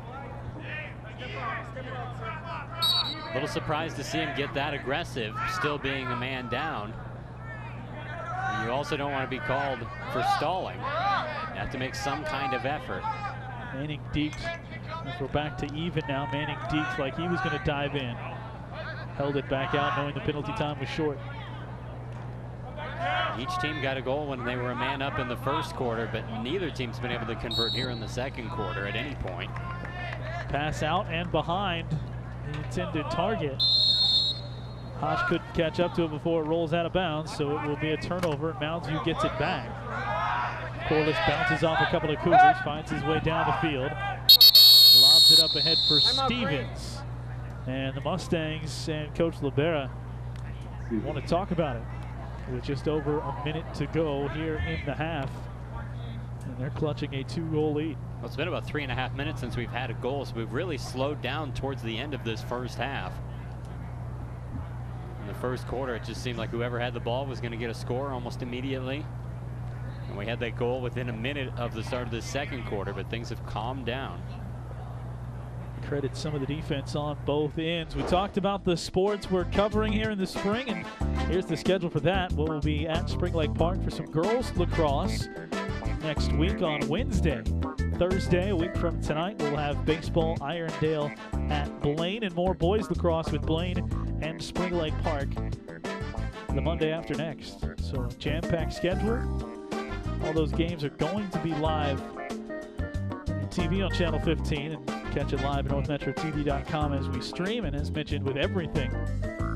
A little surprised to see him get that aggressive, still being a man down. And you also don't want to be called for stalling. You have to make some kind of effort. Manning deked. As we're back to even now, Manning deked like he was going to dive in. Held it back out knowing the penalty time was short. Each team got a goal when they were a man up in the first quarter, but neither team's been able to convert here in the second quarter at any point. Pass out and behind the intended target. Hosh couldn't catch up to it before it rolls out of bounds, so it will be a turnover, and Mounds View gets it back. Corliss bounces off a couple of Cougars, finds his way down the field. Lobs it up ahead for Stevens. And the Mustangs and Coach Libera want to talk about it. With just over a minute to go here in the half. And they're clutching a 2-goal lead. Well, it's been about 3.5 minutes since we've had a goal, so we've really slowed down towards the end of this first half. In the first quarter, it just seemed like whoever had the ball was going to get a score almost immediately. And we had that goal within a minute of the start of the second quarter, but things have calmed down. Credit some of the defense on both ends. We talked about the sports we're covering here in the spring, and here's the schedule for that. We'll be at Spring Lake Park for some girls lacrosse next week on Wednesday. Thursday, a week from tonight, we'll have baseball Irondale at Blaine, and more boys lacrosse with Blaine and Spring Lake Park the Monday after next. So a jam-packed schedule. All those games are going to be live on TV on Channel 15, and catch it live at NorthMetroTV.com as we stream. And as mentioned, with everything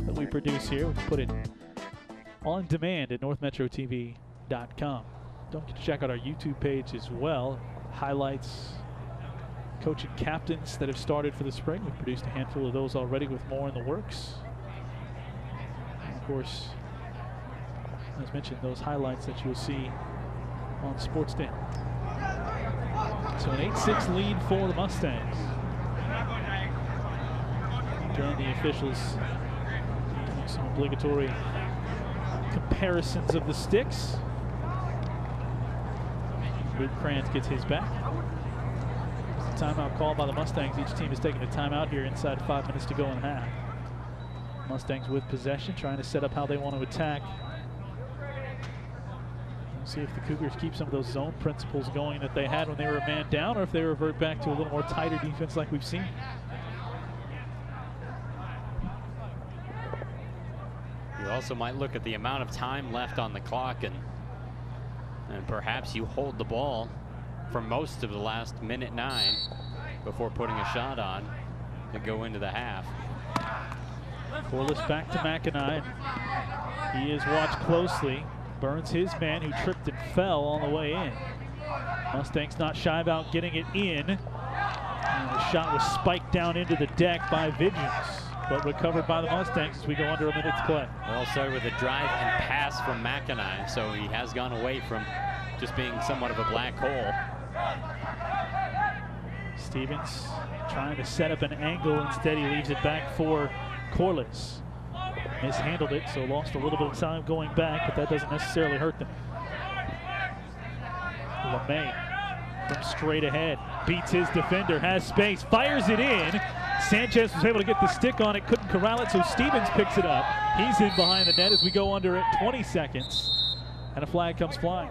that we produce here, we put it on demand at NorthMetroTV.com. Don't forget to check out our YouTube page as well. Highlights, coaching captains that have started for the spring. We've produced a handful of those already with more in the works. And of course, as mentioned, those highlights that you'll see on SportsDen. So an 8-6 lead for the Mustangs. Again, the officials doing some obligatory comparisons of the sticks. Luke Krantz gets his back. It's a timeout call by the Mustangs. Each team is taking a timeout here inside 5 minutes to go in the half. Mustangs with possession, trying to set up how they want to attack. See if the Cougars keep some of those zone principles going that they had when they were a man down, or if they revert back to a little more tighter defense like we've seen. You also might look at the amount of time left on the clock, and perhaps you hold the ball for most of the last minute 9 before putting a shot on to go into the half. Corliss back to McIntyre. He is watched closely. Burns his man who tripped and fell on the way in. Mustangs not shy about getting it in. And the shot was spiked down into the deck by Vigils, but recovered by the Mustangs as we go under a minute to play. It all started with a drive and pass from McIntyre, so he has gone away from just being somewhat of a black hole. Stevens trying to set up an angle. Instead, he leaves it back for Corliss. Mishandled it, so lost a little bit of time going back, but that doesn't necessarily hurt them. LeMay from straight ahead, beats his defender, has space, fires it in. Sanchez was able to get the stick on it, couldn't corral it, so Stevens picks it up. He's in behind the net as we go under at 20 seconds, and a flag comes flying.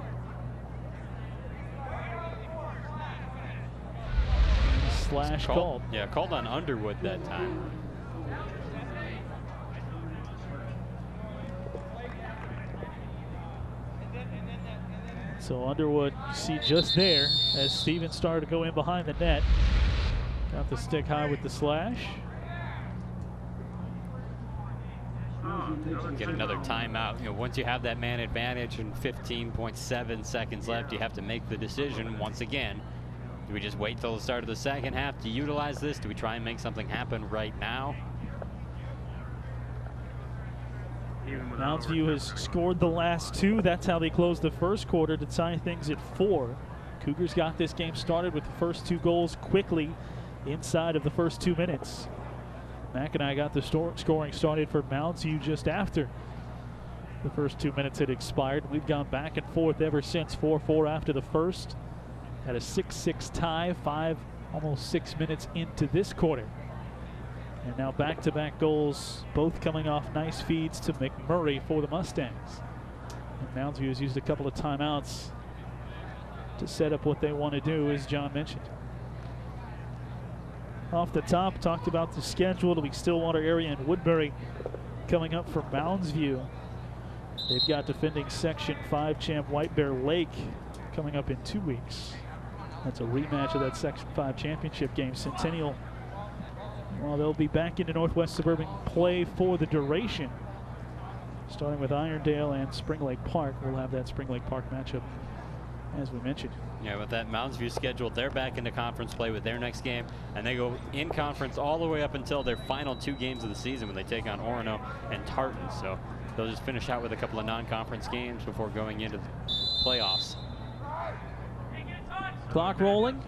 Slash called. Yeah, called on Underwood that time. So Underwood, you see just there, as Stevens started to go in behind the net. Got the stick high with the slash. Get another timeout. You know, once you have that man advantage and 15.7 seconds left, you have to make the decision once again. Do we just wait till the start of the second half to utilize this? Do we try and make something happen right now? Mounds View has scored the last two. That's how they closed the first quarter to tie things at 4. Cougars got this game started with the first 2 goals quickly inside of the first 2 minutes. McIntyre got the scoring started for Mounds View just after the first 2 minutes had expired. We've gone back and forth ever since. 4-4 after the first. Had a 6-6 tie, almost 6 minutes into this quarter. And now back-to-back goals, both coming off nice feeds to McMurray for the Mustangs. And Mounds View has used a couple of timeouts to set up what they want to do, as John mentioned. Off the top, talked about the schedule. It'll be Stillwater area and Woodbury coming up for Mounds View. They've got defending Section 5 champ White Bear Lake coming up in 2 weeks. That's a rematch of that Section 5 championship game. Centennial, well, they'll be back into Northwest Suburban play for the duration. Starting with Irondale and Spring Lake Park. We'll have that Spring Lake Park matchup, as we mentioned. Yeah, with that Mounds View scheduled, they're back into conference play with their next game, and they go in conference all the way up until their final 2 games of the season when they take on Orono and Tartan. So they'll just finish out with a couple of non-conference games before going into the playoffs. Clock rolling.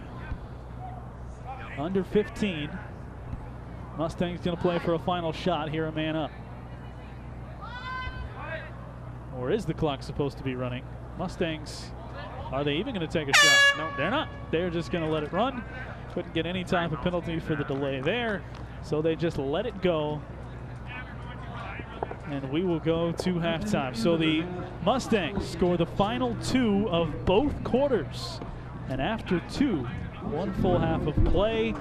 Under 15. Mustangs going to play for a final shot here, a man up. Or is the clock supposed to be running? Mustangs, are they even going to take a shot? No, they're not. They're just going to let it run. Couldn't get any type of penalty for the delay there, so they just let it go. And we will go to halftime. So the Mustangs score the final 2 of both quarters. And after 1 full half of play,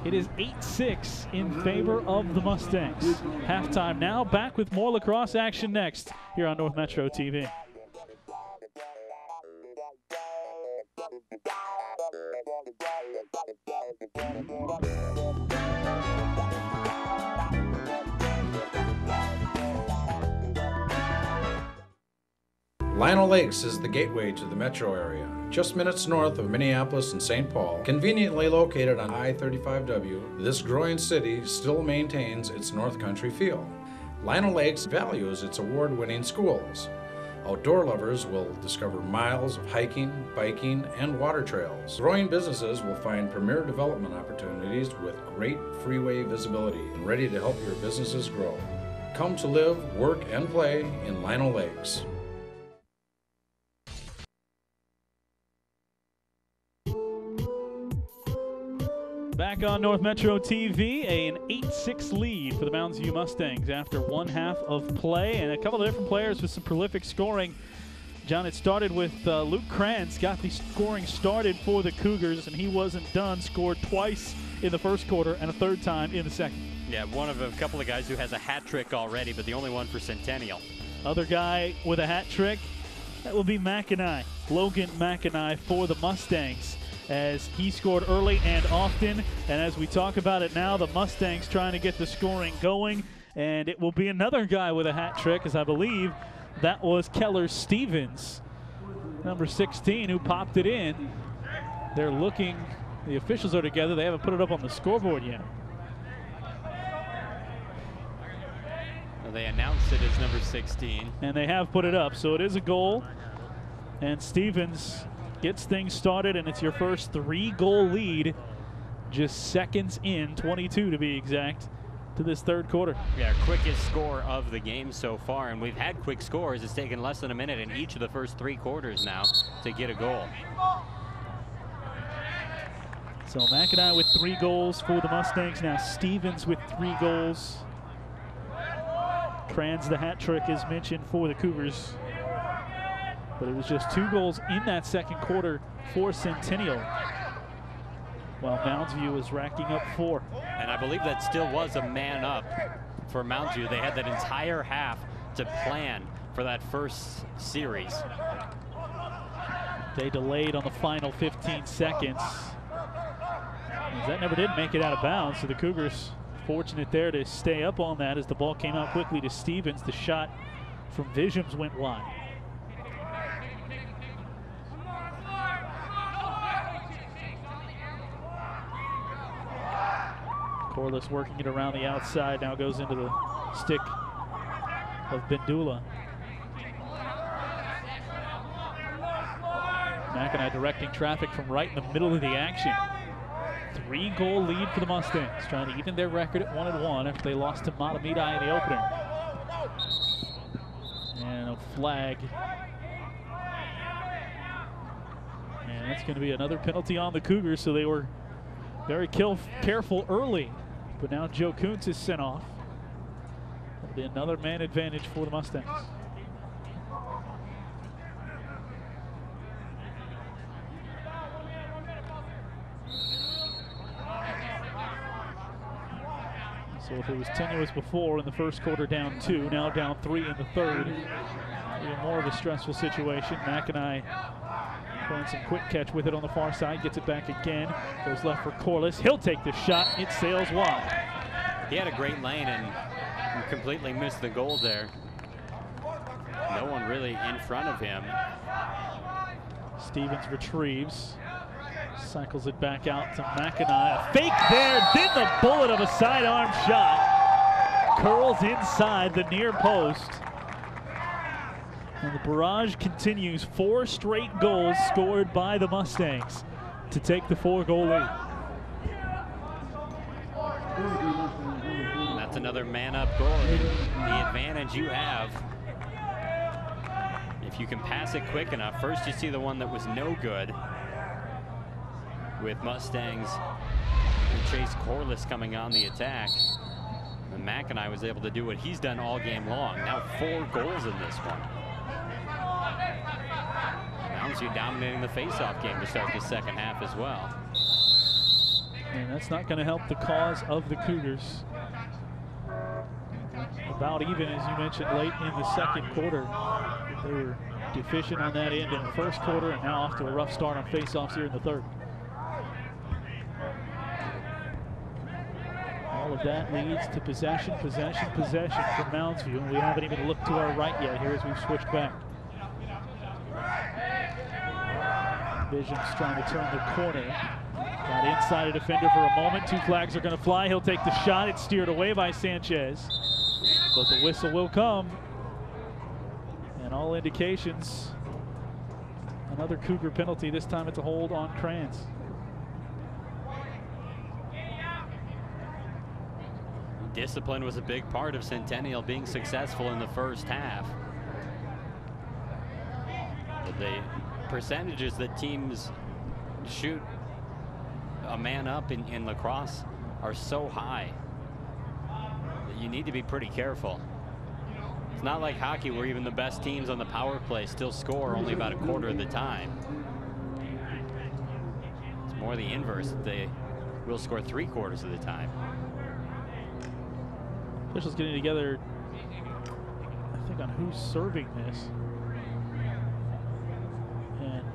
it is 8-6 in favor of the Mustangs. Halftime now, back with more lacrosse action next here on North Metro TV. Lino Lakes is the gateway to the metro area, just minutes north of Minneapolis and St. Paul. Conveniently located on I-35W, this growing city still maintains its North Country feel. Lino Lakes values its award-winning schools. Outdoor lovers will discover miles of hiking, biking, and water trails. Growing businesses will find premier development opportunities with great freeway visibility and ready to help your businesses grow. Come to live, work, and play in Lino Lakes. Back on North Metro TV, an 8-6 lead for the Mounds View Mustangs after 1 half of play, and a couple of different players with some prolific scoring. John, it started with Luke Krantz, got the scoring started for the Cougars, and he wasn't done. Scored twice in the first quarter and a 3rd time in the second. Yeah, one of a couple of guys who has a hat trick already, but the only one for Centennial. Other guy with a hat trick, that will be McIntyre. Logan McIntyre for the Mustangs, as he scored early and often. And as we talk about it now, the Mustangs trying to get the scoring going And it will be another guy with a hat trick, as I believe that was Keller Stevens, number 16, who popped it in. They're looking, the officials are together. They haven't put it up on the scoreboard yet. Well, they announced it as number 16. And they have put it up, so it is a goal. And Stevens gets things started, and it's your first 3-goal lead, just seconds in, 22 to be exact, to this third quarter. Yeah, quickest score of the game so far, and we've had quick scores. It's taken less than a minute in each of the first 3 quarters now to get a goal. So McIntyre with 3 goals for the Mustangs. Now Stevens with 3 goals. Kranz the hat trick is mentioned for the Cougars. But it was just 2 goals in that second quarter for Centennial, while Mounds View is racking up 4. And I believe that still was a man up for Mounds View. They had that entire half to plan for that first series. They delayed on the final 15 seconds. That never did make it out of bounds, so the Cougars fortunate there to stay up on that as the ball came out quickly to Stevens. The shot from Visions went wide. Corliss working it around the outside, now goes into the stick of Bendula. McIntyre directing traffic from right in the middle of the action. 3-goal lead for the Mustangs, trying to even their record at 1-1 after they lost to Matamidi in the opener. And a flag. And that's going to be another penalty on the Cougars, so they were very careful early. But now Joe Kuntz is sent off. That'll be another man advantage for the Mustangs. So if it was tenuous before in the first quarter, down 2, now down 3 in the third. Even more of a stressful situation. McIntyre playing some quick catch with it on the far side, gets it back again, goes left for Corliss. He'll take the shot, it sails wide. He had a great lane and completely missed the goal there. No one really in front of him. Stevens retrieves, cycles it back out to McIntyre. A fake there, then the bullet of a sidearm shot curls inside the near post. And the barrage continues. 4 straight goals scored by the Mustangs to take the 4-goal lead. And that's another man-up goal. The advantage you have, if you can pass it quick enough. First you see the one that was no good with Mustangs and Chase Corliss coming on the attack. And McIntyre was able to do what he's done all game long. Now 4 goals in this one. Mounds View dominating the face-off game to start the second half as well. And that's not going to help the cause of the Cougars. About even, as you mentioned, late in the second quarter. They were deficient on that end in the first quarter, and now off to a rough start on face-offs here in the third. All of that leads to possession from Mounds View, and we haven't even looked to our right yet here as we've switched back. Visions trying to turn the corner. Got inside a defender for a moment. 2 flags are going to fly. He'll take the shot. It's steered away by Sanchez. But the whistle will come. And all indications, another Cougar penalty. This time it's a hold on Kranz. Discipline was a big part of Centennial being successful in the first half. But the percentages that teams shoot a man up in lacrosse are so high that you need to be pretty careful. It's not like hockey where even the best teams on the power play still score only about a quarter of the time. It's more the inverse. They will score 3/4 of the time. Officials getting together, I think, on who's serving this. And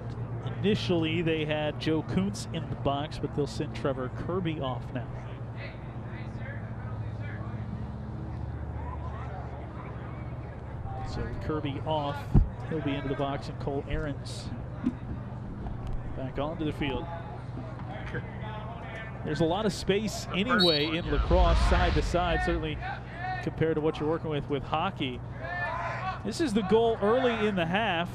initially they had Joe Kuntz in the box, but they'll send Trevor Kirby off now. Kirby off. He'll be into the box, and Cole Ahrens back onto the field. There's a lot of space anyway in lacrosse, side to side, certainly compared to what you're working with hockey. This is the goal early in the half.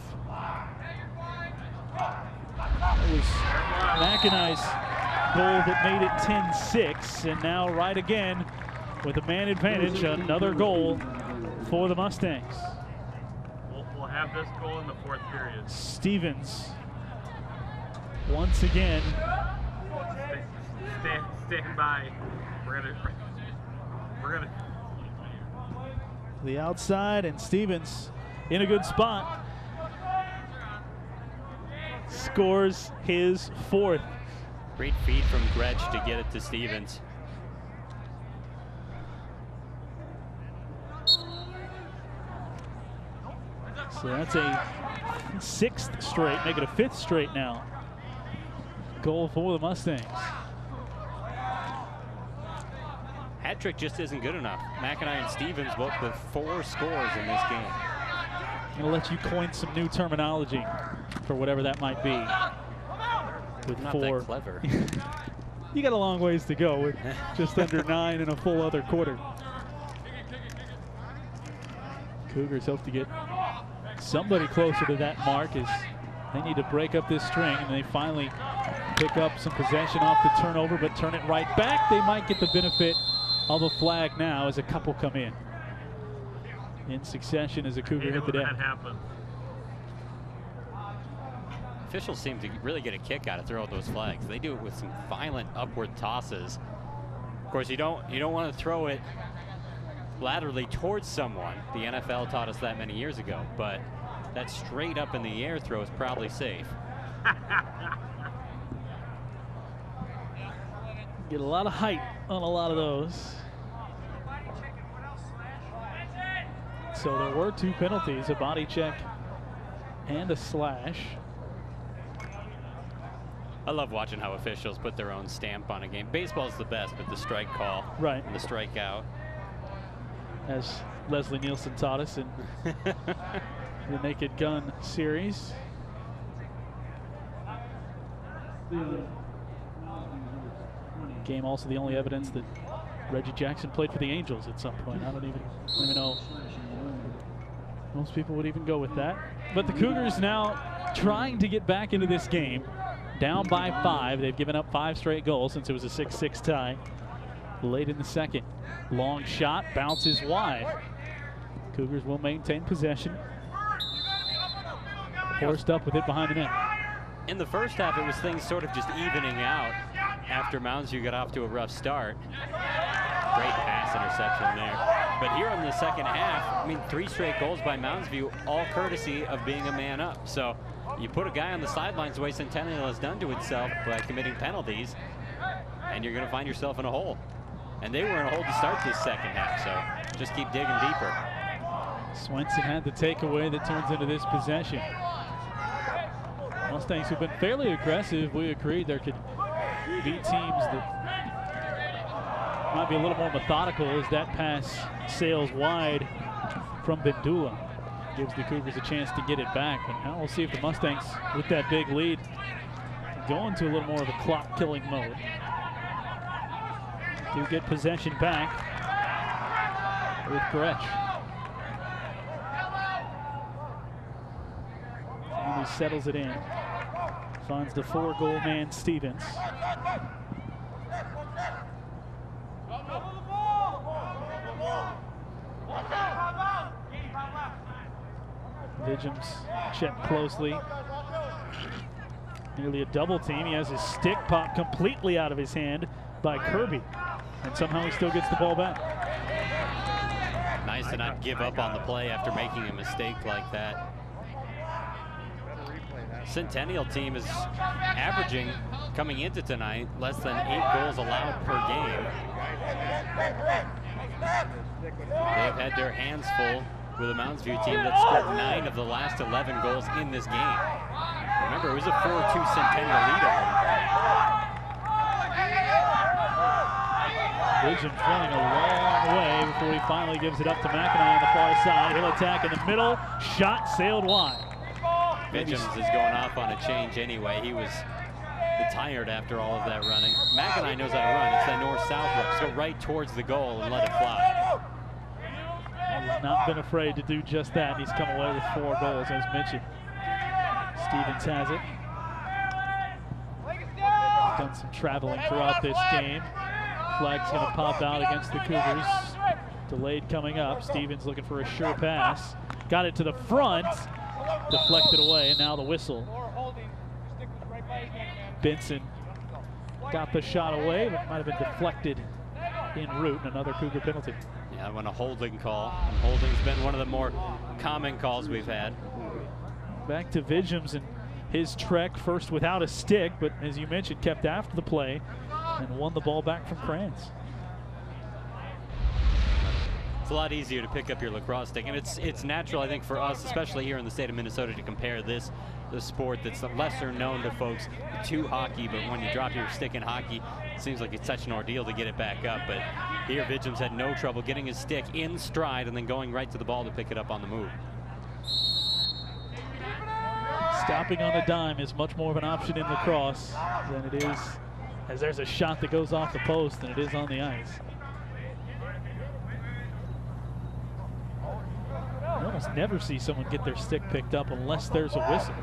It was McIntyre's goal that made it 10-6, and now right again with a man advantage, another goal for the Mustangs. We'll have this goal in the fourth period. Stevens once again. Stand by. We're gonna. The outside, and Stevens in a good spot. Scores his fourth. Great feed from Gretsch to get it to Stevens. So that's a sixth straight, make it a fifth straight now. Goal for the Mustangs. Hat trick just isn't good enough. McIntyre and Stevens both with 4 scores in this game. I'm going to let you coin some new terminology for whatever that might be. With Not 4. that clever. You got a long ways to go with just under 9 and a full other quarter. Cougars hope to get somebody closer to that mark as they need to break up this string, and they finally pick up some possession off the turnover, but turn it right back. They might get the benefit of a flag now as a couple come in succession as a Cougar hit the deck. Officials seem to really get a kick out of throwing those flags. They do it with some violent upward tosses. Of course, you don't want to throw it laterally towards someone. The NFL taught us that many years ago, but that straight up in the air throw is probably safe. Get a lot of height on a lot of those. So there were 2 penalties, a body check and a slash. I love watching how officials put their own stamp on a game. Baseball's the best, but the strike call, right, and the strikeout. As Leslie Nielsen taught us in the Naked Gun series. Game also the only evidence that Reggie Jackson played for the Angels at some point. I don't even know most people would even go with that. But the Cougars now trying to get back into this game. Down by 5. They've given up 5 straight goals since it was a 6-6 tie late in the second. Long shot, bounces wide. Cougars will maintain possession. Forced up with it behind the net. In the first half, it was things sort of just evening out after Mounds got off to a rough start. Great pass interception there. But here in the second half, I mean, 3 straight goals by Mounds View, all courtesy of being a man up. So you put a guy on the sidelines the way Centennial has done to itself by committing penalties, and you're going to find yourself in a hole. And they were in a hole to start this second half, so just keep digging deeper. Swenson had the takeaway that turns into this possession. Mustangs have been fairly aggressive. We agreed there could be teams that might be a little more methodical as that pass sails wide from Bendula. Gives the Cougars a chance to get it back. But now we'll see if the Mustangs, with that big lead, go into a little more of a clock-killing mode. Do get possession back with Gretsch. And he settles it in. Finds the 4-goal man, Stevens. Vigim's checked closely. Nearly a double team. He has his stick popped completely out of his hand by Kirby. And somehow he still gets the ball back. Nice to not give up on the play after making a mistake like that. Centennial team is averaging, coming into tonight, less than 8 goals allowed per game. They've had their hands full with a Mounds View team that scored 9 of the last 11 goals in this game. Remember, it was a 4-2 Centennial lead at one point. Vision's running a long way before he finally gives it up to McIntyre on the far side. He'll attack in the middle. Shot sailed wide. Visions is going off on a change anyway. He was tired after all of that running. McIntyre knows how to run. It's that north-south look. Just go right towards the goal and let it fly. He's not been afraid to do just that. He's come away with 4 goals, as mentioned. Stevens has it. He's done some traveling throughout this game. Flag's going to pop out against the Cougars. Delayed coming up. Stevens looking for a sure pass. Got it to the front. Deflected away, and now the whistle. Benson got the shot away, but might have been deflected en route, and another Cougar penalty. Yeah, when a holding call. And holding's been one of the more common calls we've had. Back to Vidgems and his trek, first without a stick, but as you mentioned, kept after the play and won the ball back from Kranz. It's a lot easier to pick up your lacrosse stick, and it's natural, I think, for us, especially here in the state of Minnesota, to compare the sport that's lesser known to folks to hockey. But when you drop your stick in hockey, it seems like it's such an ordeal to get it back up. But here, Vidgems had no trouble getting his stick in stride and then going right to the ball to pick it up on the move. Stopping on a dime is much more of an option in lacrosse than it is, as there's a shot that goes off the post, than it is on the ice. You almost never see someone get their stick picked up unless there's a whistle.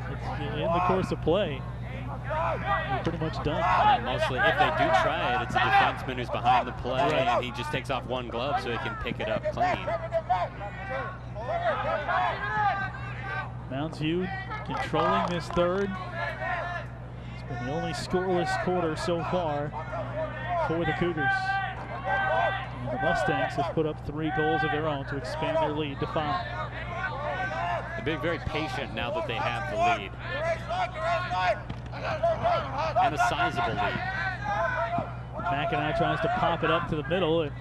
In the course of play, you're pretty much done. And mostly, if they do try it, it's a defenseman who's behind the play, and he just takes off one glove so he can pick it up clean. Mounds View controlling this third. It's been the only scoreless quarter so far for the Cougars. And the Mustangs have put up 3 goals of their own to expand their lead to 5. They're being very patient now that they have the lead. And a sizable lead. McIntyre tries to pop it up to the middle, and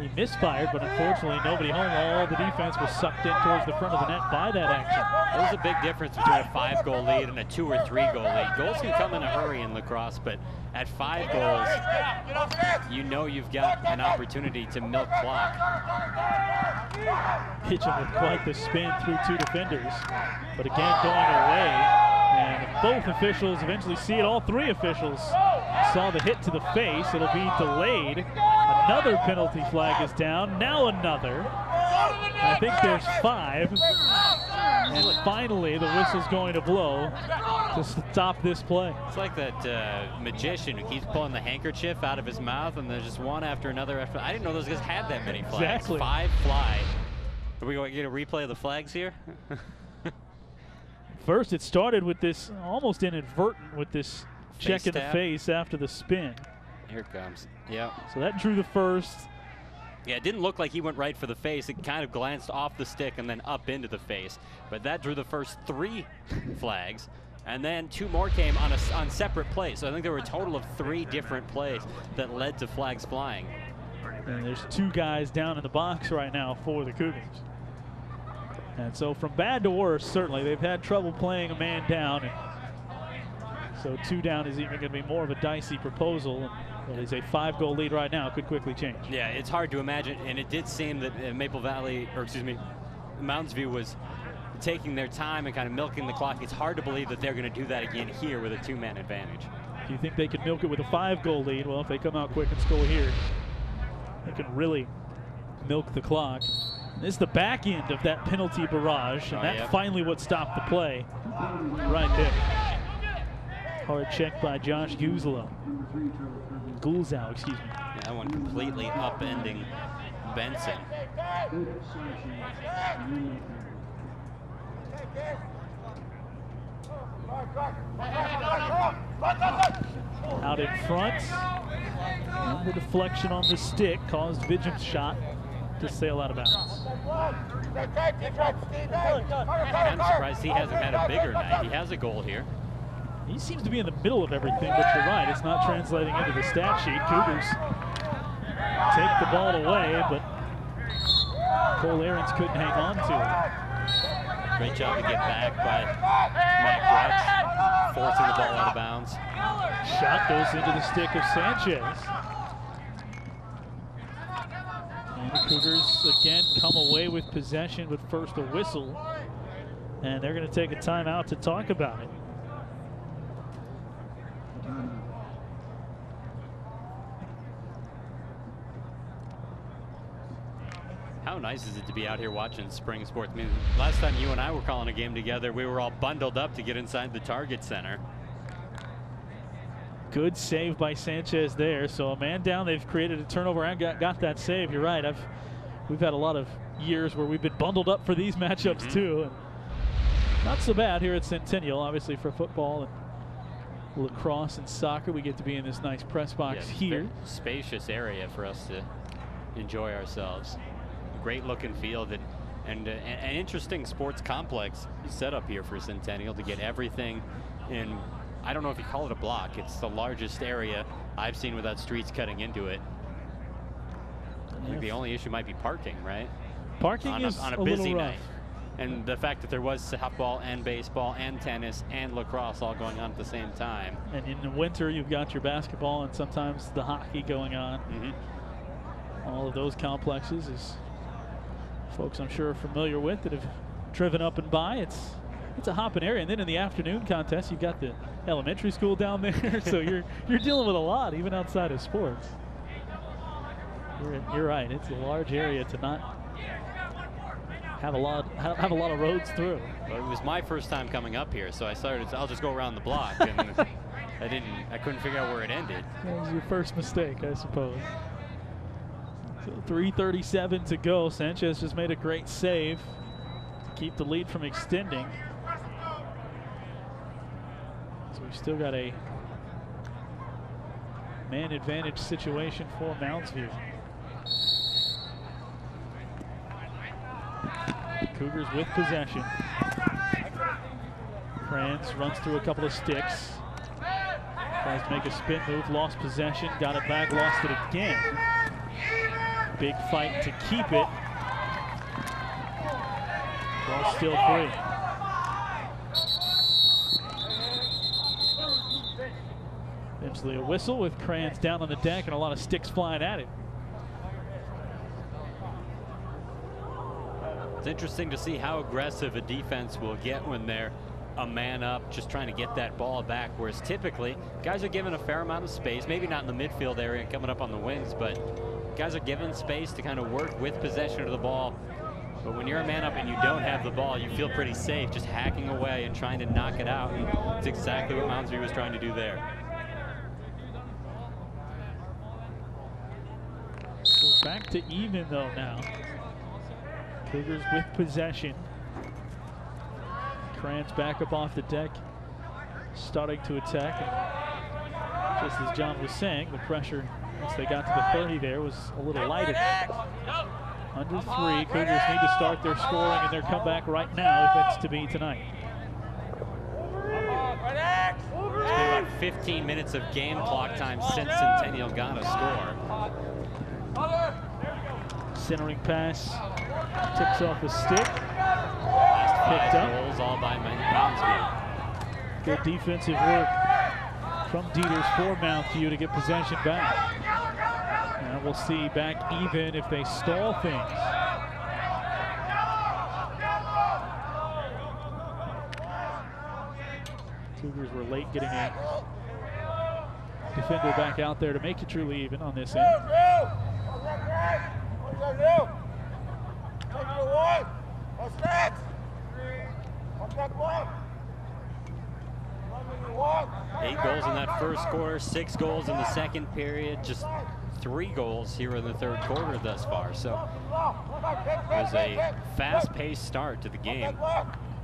he misfired, but unfortunately nobody home. All the defense was sucked in towards the front of the net by that action. There's a big difference between a 5-goal lead and a 2 or 3-goal lead. Goals can come in a hurry in lacrosse, but at 5 goals, you know you've got an opportunity to milk clock. Hitching with quite the spin through 2 defenders, but again going away. And both officials eventually see it. All 3 officials saw the hit to the face. It'll be delayed. Another penalty flag is down. Now another. I think there's 5. And finally, the whistle's going to blow to stop this play. It's like that magician who keeps pulling the handkerchief out of his mouth, and there's just one after another. I didn't know those guys had that many flags. Exactly. 5 fly. Are we going to get a replay of the flags here? First, it started with this almost inadvertent with this check in the face after the spin. Here it comes. Yeah. So that drew the first. Yeah, it didn't look like he went right for the face. It kind of glanced off the stick and then up into the face. But that drew the first 3 flags. And then 2 more came on separate plays. So I think there were a total of 3 different plays that led to flags flying. And there's 2 guys down in the box right now for the Cougars. And so from bad to worse, certainly. They've had trouble playing a man down. And so 2 down is even going to be more of a dicey proposal. And it is a 5-goal lead right now. Could quickly change. Yeah, it's hard to imagine. And it did seem that Mounds View was taking their time and kind of milking the clock. It's hard to believe that they're going to do that again here with a 2-man advantage. Do you think they could milk it with a 5-goal lead? Well, if they come out quick and score here, they can really milk the clock. This is the back end of that penalty barrage, and that's finally what stopped the play right there. Hard check by Josh Gulzow, excuse me. Yeah, that one completely upending Benson. Out in front, and the deflection on the stick caused Vidgems' shot to sail out of bounds. I'm surprised he hasn't had a bigger night. He has a goal here. He seems to be in the middle of everything, but you're right, it's not translating into the stat sheet. Cougars take the ball away, but Cole Ahrens couldn't hang on to it. Great job to get back by Matt Grutch, forcing the ball out of bounds. Shot goes into the stick of Sanchez. The Cougars again come away with possession, but first a whistle. And they're going to take a timeout to talk about it. How nice is it to be out here watching spring sports? I mean, last time you and I were calling a game together, we were all bundled up to get inside the Target Center. Good save by Sanchez there. So a man down, they've created a turnover and got that save. You're right. We've had a lot of years where we've been bundled up for these matchups too. And not so bad here at Centennial, obviously for football and lacrosse and soccer. We get to be in this nice press box here. Spacious area for us to enjoy ourselves. Great looking field and an interesting sports complex set up here for Centennial to get everything in. I don't know if you call it a block. It's the largest area I've seen without streets cutting into it. I think the only issue might be parking, right? Parking is on a busy night. And the fact that there was softball and baseball and tennis and lacrosse all going on at the same time. And in the winter, you've got your basketball and sometimes the hockey going on. All of those complexes, as folks I'm sure are familiar with that have driven up and by. It's a hopping area. And then in the afternoon contest, you've got the elementary school down there. So you're dealing with a lot, even outside of sports. You're right. It's a large area to not have a lot of roads through. Well, it was my first time coming up here, so I started. I'll just go around the block, and I couldn't figure out where it ended. That was your first mistake, I suppose. So 3:37 to go. Sanchez just made a great save to keep the lead from extending. So we've still got a man advantage situation for Moundsview. Cougars with possession. Kranz runs through a couple of sticks. Tries to make a spin move, lost possession, got it back, lost it again. Big fight to keep it. Ball still free. Eventually a whistle with Kranz down on the deck and a lot of sticks flying at it. It's interesting to see how aggressive a defense will get when they're a man up, just trying to get that ball back, whereas typically guys are given a fair amount of space, maybe not in the midfield area coming up on the wings, but guys are given space to kind of work with possession of the ball. But when you're a man up and you don't have the ball, you feel pretty safe just hacking away and trying to knock it out, and it's exactly what Moundsview was trying to do there. So back to even though now. Cougars with possession. Kranz back up off the deck, starting to attack. And just as John was saying, the pressure once they got to the 30 there was a little lighter. Under 3, Cougars need to start their scoring and their comeback right now if it's to be tonight. It's been about 15 minutes of game clock time since Centennial got a score. Centering pass, tips off a stick. Last 5 goals all by Moundsview. Good defensive work from Dieters for Moundsview to get possession back. And we'll see back even if they stall things. Cougars were late getting a defender back out there to make it truly even on this end. Eight goals in that first quarter, 6 goals in the second period, just 3 goals here in the third quarter thus far. So it was a fast-paced start to the game,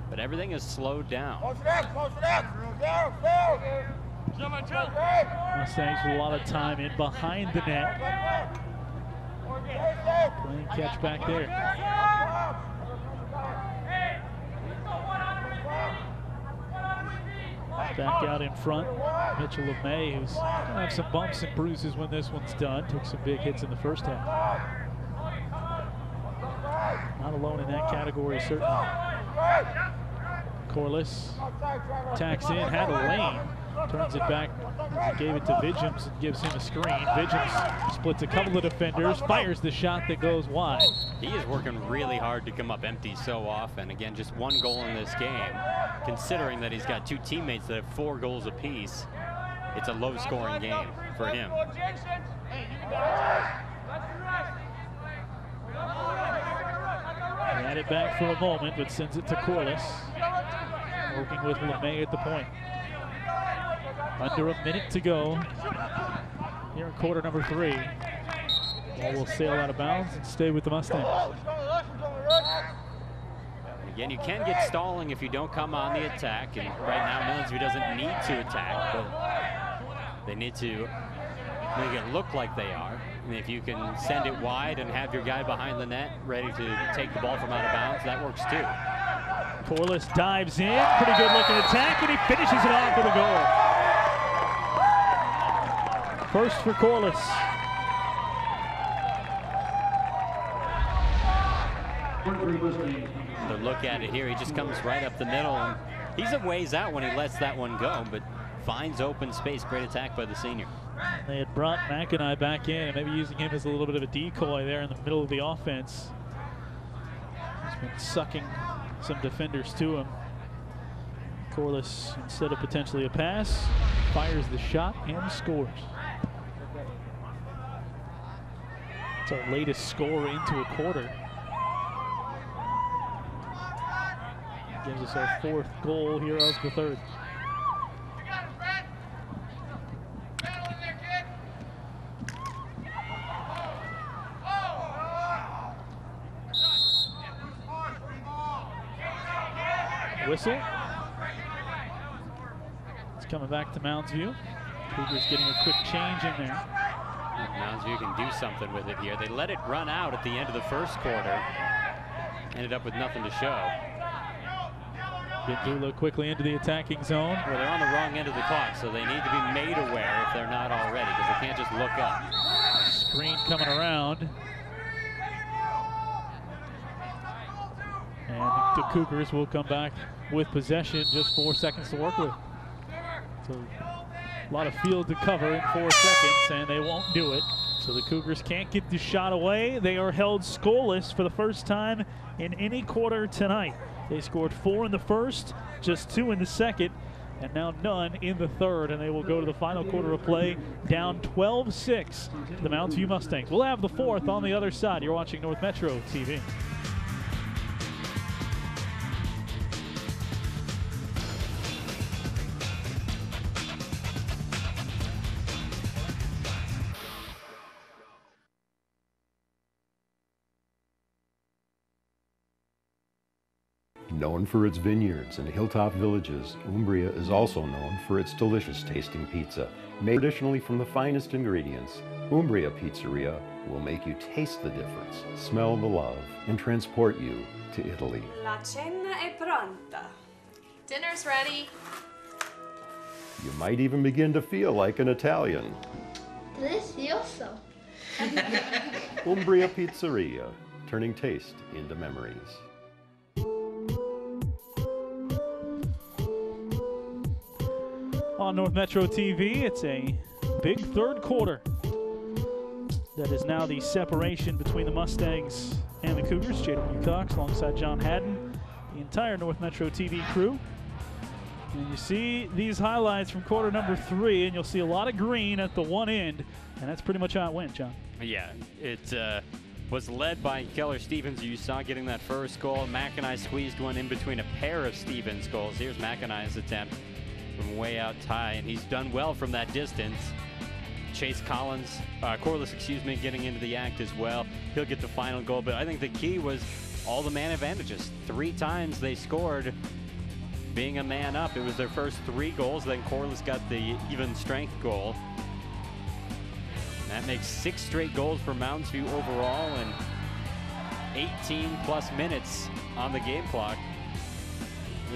but everything has slowed down. Mustangs with a lot of time in behind the net. Playing catch back there. Back out in front, Mitchell LeMay, who's gonna have some bumps and bruises when this one's done. Took some big hits in the first half. Not alone in that category, certainly. Corliss tacks in, had a lane. Turns it back as he gave it to Vidgems and gives him a screen. Vidgems splits a couple of defenders, fires the shot that goes wide. He is working really hard to come up empty so often. Again, just 1 goal in this game. Considering that he's got 2 teammates that have 4 goals apiece, it's a low-scoring game for him. He had it back for a moment, but sends it to Corliss. Working with LeMay at the point. Under a minute to go here in quarter number 3. Ball will sail out of bounds and stay with the Mustangs. Again, you can get stalling if you don't come on the attack, and right now Moundsview doesn't need to attack, but they need to make it look like they are. And if you can send it wide and have your guy behind the net ready to take the ball from out of bounds, that works too. Corliss dives in, pretty good looking attack, and he finishes it off with a goal. First for Corliss. So look at it here, he just comes right up the middle, and he's a ways out when he lets that one go, but finds open space. Great attack by the senior. They had brought McIntyre back in, and maybe using him as a little bit of a decoy there in the middle of the offense. He's been sucking some defenders to him. Corliss, instead of potentially a pass, fires the shot and scores. It's our latest score into a quarter. Gives us our 4th goal here of the 3rd. Whistle. It's coming back to Moundsview. Cougars getting a quick change in there. Moundsview can do something with it here. They let it run out at the end of the 1st quarter. Ended up with nothing to show. Bindula quickly into the attacking zone. Well, they're on the wrong end of the clock, so they need to be made aware if they're not already, because they can't just look up. Screen coming around. And the Cougars will come back with possession, just 4 seconds to work with. So a lot of field to cover in 4 seconds, and they won't do it. So the Cougars can't get the shot away. They are held scoreless for the first time in any quarter tonight. They scored 4 in the first, just 2 in the second, and now none in the 3rd, and they will go to the final quarter of play down 12-6 to the Moundsview Mustangs. We'll have the 4th on the other side. You're watching North Metro TV. Known for its vineyards and hilltop villages, Umbria is also known for its delicious tasting pizza. Made traditionally from the finest ingredients, Umbria Pizzeria will make you taste the difference, smell the love, and transport you to Italy. La cena è pronta. Dinner's ready. You might even begin to feel like an Italian. Delicioso. Umbria Pizzeria, turning taste into memories. On North Metro TV, it's a big 3rd quarter. That is now the separation between the Mustangs and the Cougars. J.W. Cox alongside John Haddon, the entire North Metro TV crew. And you see these highlights from quarter number 3, and you'll see a lot of green at the one end, and that's pretty much how it went, John. Yeah, it was led by Keller Stevens. You saw getting that first goal. McIntyre squeezed one in between a pair of Stevens goals. Here's McIntyre's attempt from way out high, and he's done well from that distance. Chase Corliss, getting into the act as well. He'll get the final goal, but I think the key was all the man advantages. 3 times they scored being a man up. It was their first 3 goals, then Corliss got the even strength goal. And that makes 6 straight goals for Moundsview overall and 18+ minutes on the game clock.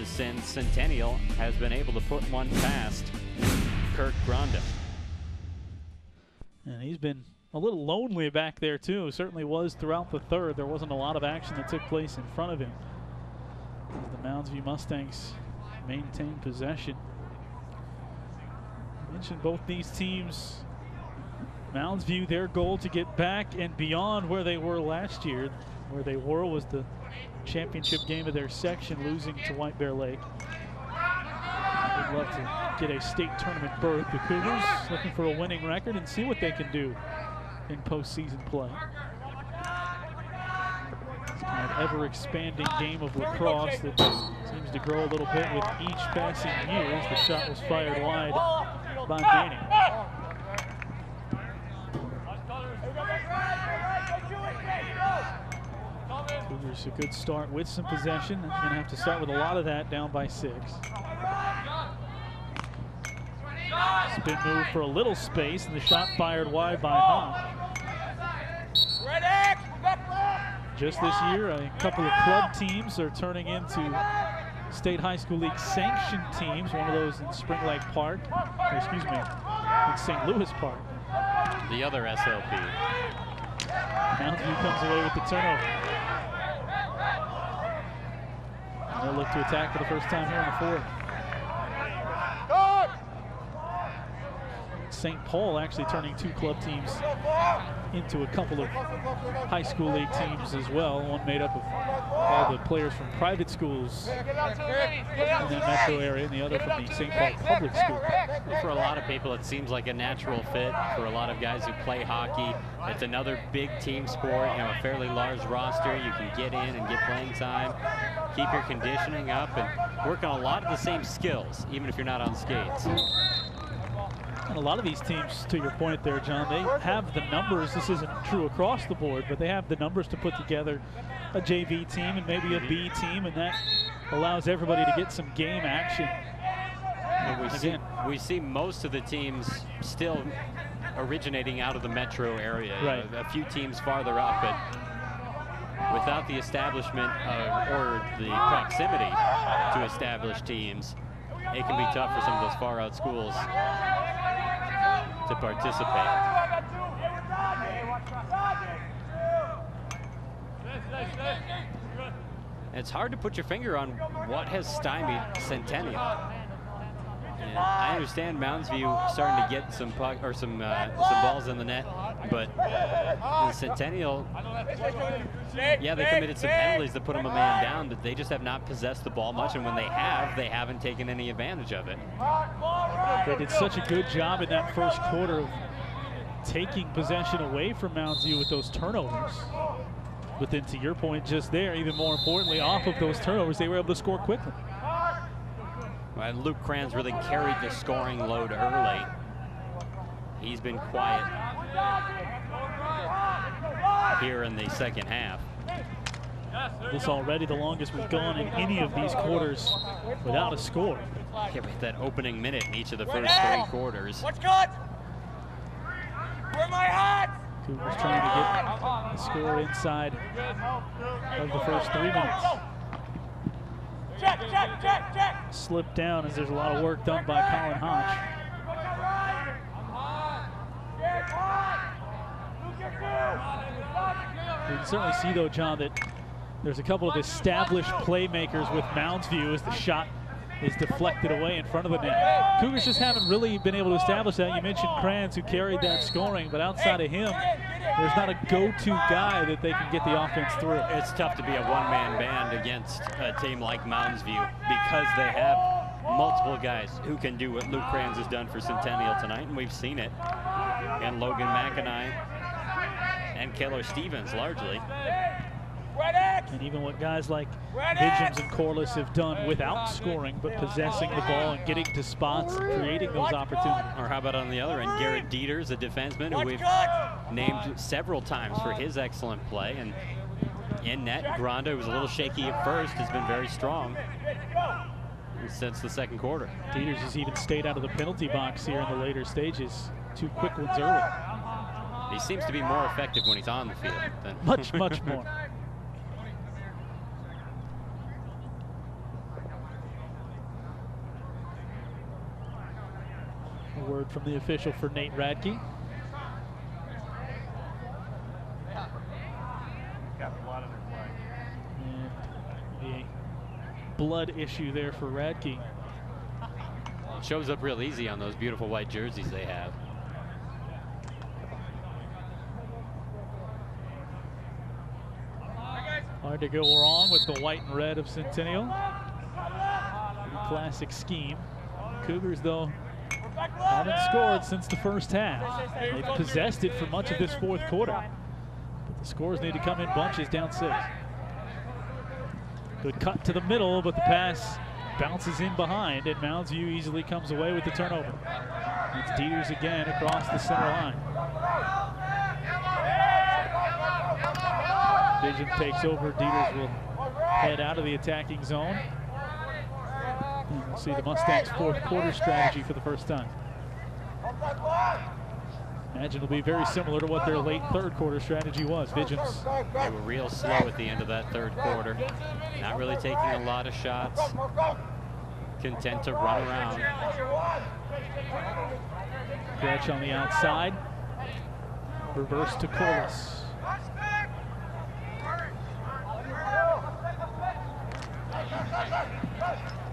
Since Centennial has been able to put one past Kirk Granda. And he's been a little lonely back there too. Certainly was throughout the 3rd. There wasn't a lot of action that took place in front of him as the Moundsview Mustangs maintain possession. mentioned both these teams, Mounds View, their goal to get back and beyond where they were last year. Where they were was the championship game of their section, losing to White Bear Lake. They'd love to get a state tournament berth. The Cougars looking for a winning record and see what they can do in postseason play. It's kind of ever-expanding game of lacrosse that seems to grow a little bit with each passing year. As the shot was fired wide by Manning. Cougars a good start with some possession. They're going to have to start with a lot of that, down by 6. Spin move for a little space, and the shot fired wide by Hodge. Just this year, a couple of club teams are turning into State High School League sanctioned teams. One of those in Spring Lake Park, or excuse me, in St. Louis Park. The other SLP. Mounds View comes away with the turnover. And they'll look to attack for the first time here in the 4th. St. Paul actually turning 2 club teams into a couple of high school league teams as well. One made up of all the players from private schools in that metro area, and the other from the St. Paul Public School. For a lot of people, it seems like a natural fit. For a lot of guys who play hockey, it's another big team sport. You know, a fairly large roster. You can get in and get playing time, keep your conditioning up, and work on a lot of the same skills, even if you're not on skates. And a lot of these teams, to your point there, John, they have the numbers. This isn't true across the board, but they have the numbers to put together a JV team and maybe a B team, and that allows everybody to get some game action. We see most of the teams still originating out of the metro area. Right. A few teams farther up, but without the establishment or the proximity to established teams, it can be tough for some of those far out schools to participate. It's hard to put your finger on what has stymied Centennial. And I understand Mounds View starting to get some puck or some balls in the net, but in Centennial, yeah, they committed some penalties that put them a man down, but they just have not possessed the ball much, and when they have, they haven't taken any advantage of it. They did such a good job in that first quarter of taking possession away from Mounds View with those turnovers. But then, to your point just there, even more importantly, off of those turnovers, they were able to score quickly. And Luke Kranz really carried the scoring load early. He's been quiet here in the second half. This already the longest we've gone in any of these quarters without a score. Yeah, with that opening minute in each of the first 3 quarters. What's good? Where my hats? Cougars trying to get a score inside of the first 3 minutes. Check. Slipped down as there's a lot of work done by Colin Hodge. You can certainly see, though, John, that there's a couple of established playmakers with Mounds View as the shot is deflected away in front of the net. Cougars just haven't really been able to establish that. You mentioned Kranz, who carried that scoring, but outside of him, there's not a go-to guy that they can get the offense through. It's tough to be a one-man band against a team like Mounds View because they have multiple guys who can do what Luke Kranz has done for Centennial tonight, and we've seen it in Logan McIntyre and Keller Stevens largely. And even what guys like Vidgems and Corliss have done without scoring, but possessing the ball and getting to spots and creating those opportunities. Or how about on the other end, Garrett Dieters, a defenseman who we've named several times for his excellent play. And in net, Granda, who was a little shaky at first, has been very strong since the second quarter. Dieters has even stayed out of the penalty box here in the later stages. 2 quick ones early. He seems to be more effective when he's on the field than much more. A word from the official for Nate Radke. And a blood issue there for Radke. Shows up real easy on those beautiful white jerseys they have. Hard to go wrong with the white and red of Centennial. Pretty classic scheme. Cougars, though, haven't scored since the first half. They've possessed it for much of this fourth quarter. But the scores need to come in bunches, down 6. Good cut to the middle, but the pass bounces in behind, and Mounds View easily comes away with the turnover. It's Dieters again across the center line. Vision takes over. Dieters will head out of the attacking zone. And we'll see the Mustangs' fourth quarter strategy for the first time. Imagine it'll be very similar to what their late third quarter strategy was. Visions. They were real slow at the end of that third quarter. Not really taking a lot of shots. Content to run around. Gretsch on the outside. Reverse to Corliss.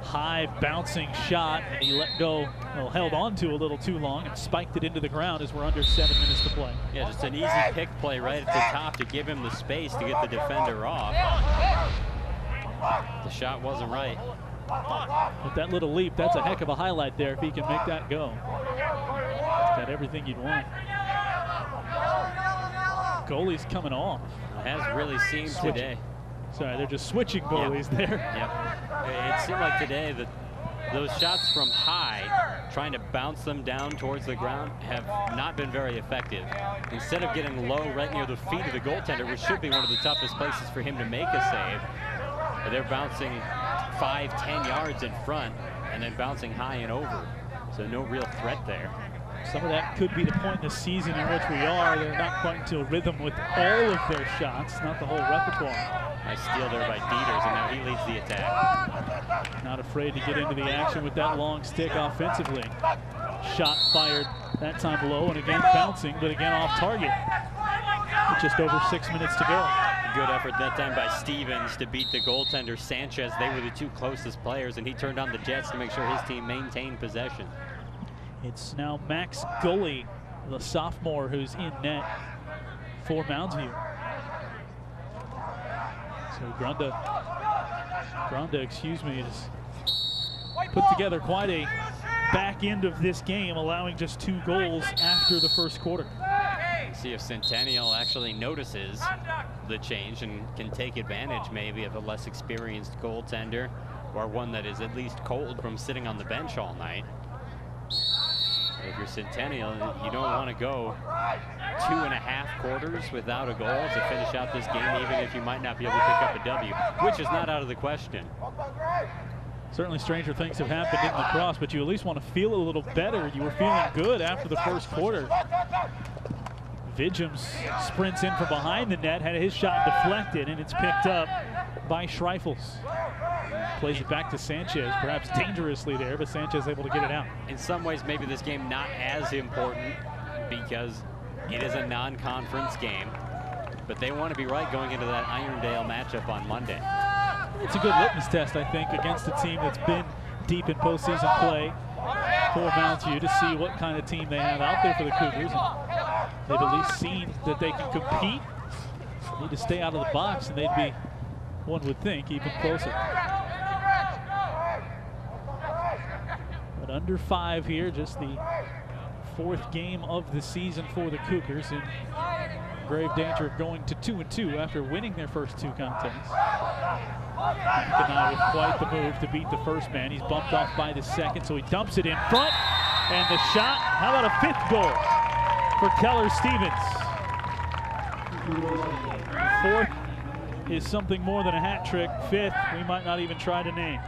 High bouncing shot, and he let go, well, held on to a little too long and spiked it into the ground as we're under 7 minutes to play. Yeah, just an easy pick play right at the top to give him the space to get the defender off. The shot wasn't right. With that little leap, that's a heck of a highlight there if he can make that go. He's got everything you'd want. Goalie's coming off. It has really seemed today. Sorry, they're just switching goalies there. Yep. It seemed like today that those shots from high, trying to bounce them down towards the ground, have not been very effective. Instead of getting low right near the feet of the goaltender, which should be one of the toughest places for him to make a save, they're bouncing 5-10 yards in front and then bouncing high and over. So no real threat there. Some of that could be the point in the season in which we are. They're not quite into a rhythm with all of their shots, not the whole repertoire. Nice steal there by Dieters, and now he leads the attack. Not afraid to get into the action with that long stick offensively. Shot fired, that time low, and again bouncing, but again off target. With just over 6 minutes to go. Good effort that time by Stevens to beat the goaltender Sanchez. They were the two closest players, and he turned on the Jets to make sure his team maintained possession. It's now Max Gully, the sophomore, who's in net for Mounds View. So Grunda, excuse me, has put together quite a back end of this game, allowing just 2 goals after the first quarter. See if Centennial actually notices the change and can take advantage maybe of a less experienced goaltender, or one that is at least cold from sitting on the bench all night. If you're Centennial, you don't want to go 2.5 quarters without a goal to finish out this game, even if you might not be able to pick up a W, which is not out of the question. Certainly stranger things have happened in Lacrosse, but you at least want to feel a little better. You were feeling good after the first quarter. Vidgems sprints in from behind the net, had his shot deflected, and it's picked up by Schreifels. Plays it back to Sanchez, perhaps dangerously there, but Sanchez able to get it out. In some ways, maybe this game not as important because it is a non-conference game, but they want to be right going into that Irondale matchup on Monday. It's a good litmus test, I think, against a team that's been deep in postseason play for Mounds View, to see what kind of team they have out there for the Cougars. And they've at least seen that they can compete. Need to stay out of the box, and they'd be, one would think, even closer. But under 5 here, just the 4th game of the season for the Cougars, in grave danger of going to 2-2 after winning their first 2 contests. McKenna with quite the move to beat the first man. He's bumped off by the second, so he dumps it in front. And the shot, how about a 5th goal for Keller Stevens? 4th is something more than a hat trick. 5th, we might not even try to name.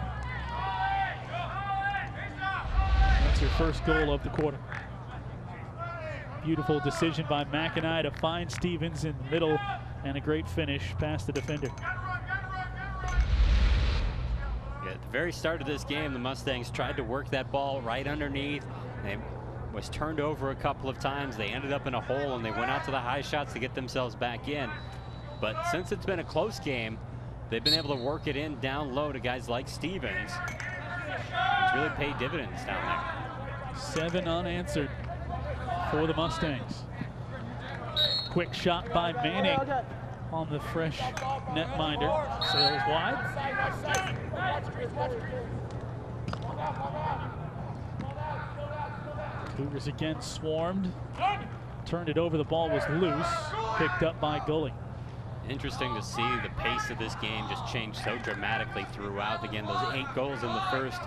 That's your first goal of the quarter. Beautiful decision by McIntyre to find Stevens in the middle, and a great finish past the defender. Yeah, at the very start of this game, the Mustangs tried to work that ball right underneath. It was turned over a couple of times. They ended up in a hole, and they went out to the high shots to get themselves back in. But since it's been a close game, they've been able to work it in down low to guys like Stevens. It's really paid dividends down there. 7 unanswered for the Mustangs. Quick shot by Manning on the fresh netminder. Sails wide. Cougars again swarmed. Turned it over, the ball was loose. Picked up by Gully. Interesting to see the pace of this game just change so dramatically throughout. Again, those 8 goals in the first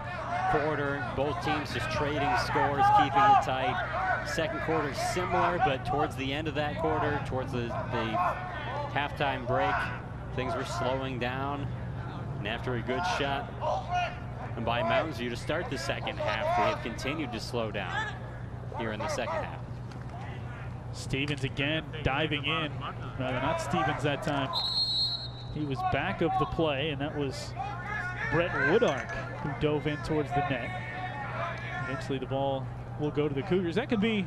quarter. Both teams just trading scores, keeping it tight. Second quarter similar, but towards the end of that quarter, towards the halftime break, things were slowing down. And after a good shot and by Mounds View to start the second half, they have continued to slow down here in the second half. Stevens again diving in. Rather not Stevens that time. He was back of the play, and that was Brett Woodark who dove in towards the net. Eventually the ball will go to the Cougars. That could be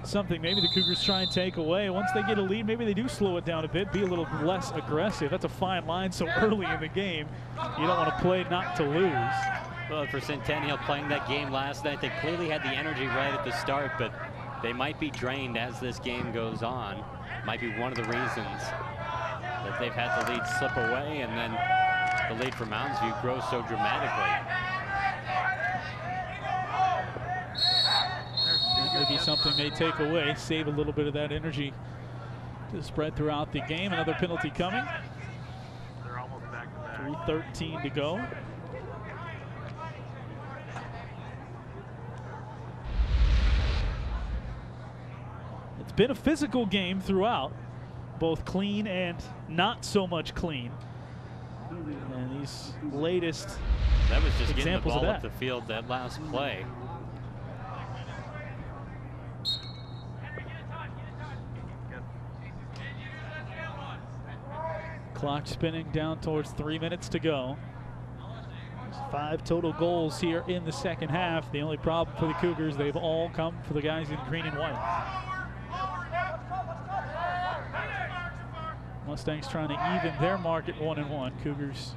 something maybe the Cougars try and take away. Once they get a lead, maybe they do slow it down a bit, be a little less aggressive. That's a fine line so early in the game. You don't want to play not to lose. Well, for Centennial playing that game last night, they clearly had the energy right at the start, but they might be drained as this game goes on. Might be one of the reasons that they've had the lead slip away, and then the lead for Mounds View grows so dramatically. Maybe something they take away, save a little bit of that energy to spread throughout the game. Another penalty coming. They're almost back to back. 3:13 to go. It's been a physical game throughout, both clean and not so much clean. And these latest that was just getting the examples ball of up that. the field that last play. Clock spinning down towards 3 minutes to go. There's 5 total goals here in the second half. The only problem for the Cougars, they've all come for the guys in green and white. Mustangs trying to even their mark at 1-1. Cougars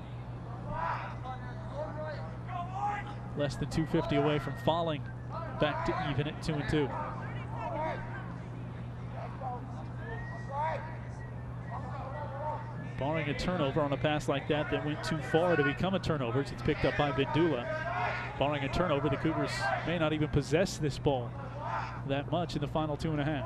less than 250 away from falling back to even at 2-2. Barring a turnover on a pass like that went too far to become a turnover, it's picked up by Bendula. Barring a turnover, the Cougars may not even possess this ball that much in the final 2.5.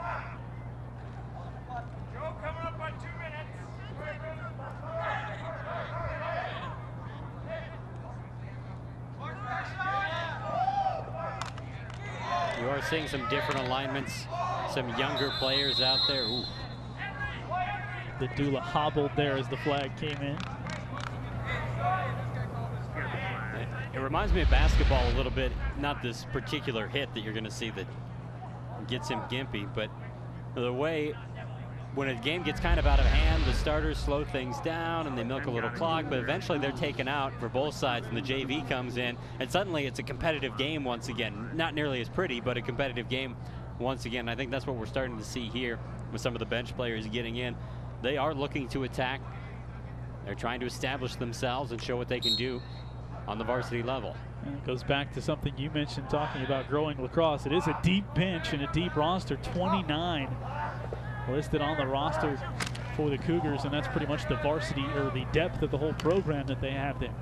You are seeing some different alignments, some younger players out there. Ooh. The Dula hobbled there as the flag came in. It reminds me of basketball a little bit, not this particular hit that you're going to see that gets him gimpy, but the way when a game gets kind of out of hand, the starters slow things down and they milk a little clock, but eventually they're taken out for both sides and the JV comes in, and suddenly it's a competitive game once again. Not nearly as pretty, but a competitive game once again. I think that's what we're starting to see here with some of the bench players getting in. They are looking to attack. They're trying to establish themselves and show what they can do on the varsity level. And it goes back to something you mentioned talking about growing lacrosse. It is a deep bench and a deep roster, 29 listed on the roster for the Cougars, and that's pretty much the varsity or the depth of the whole program that they have there.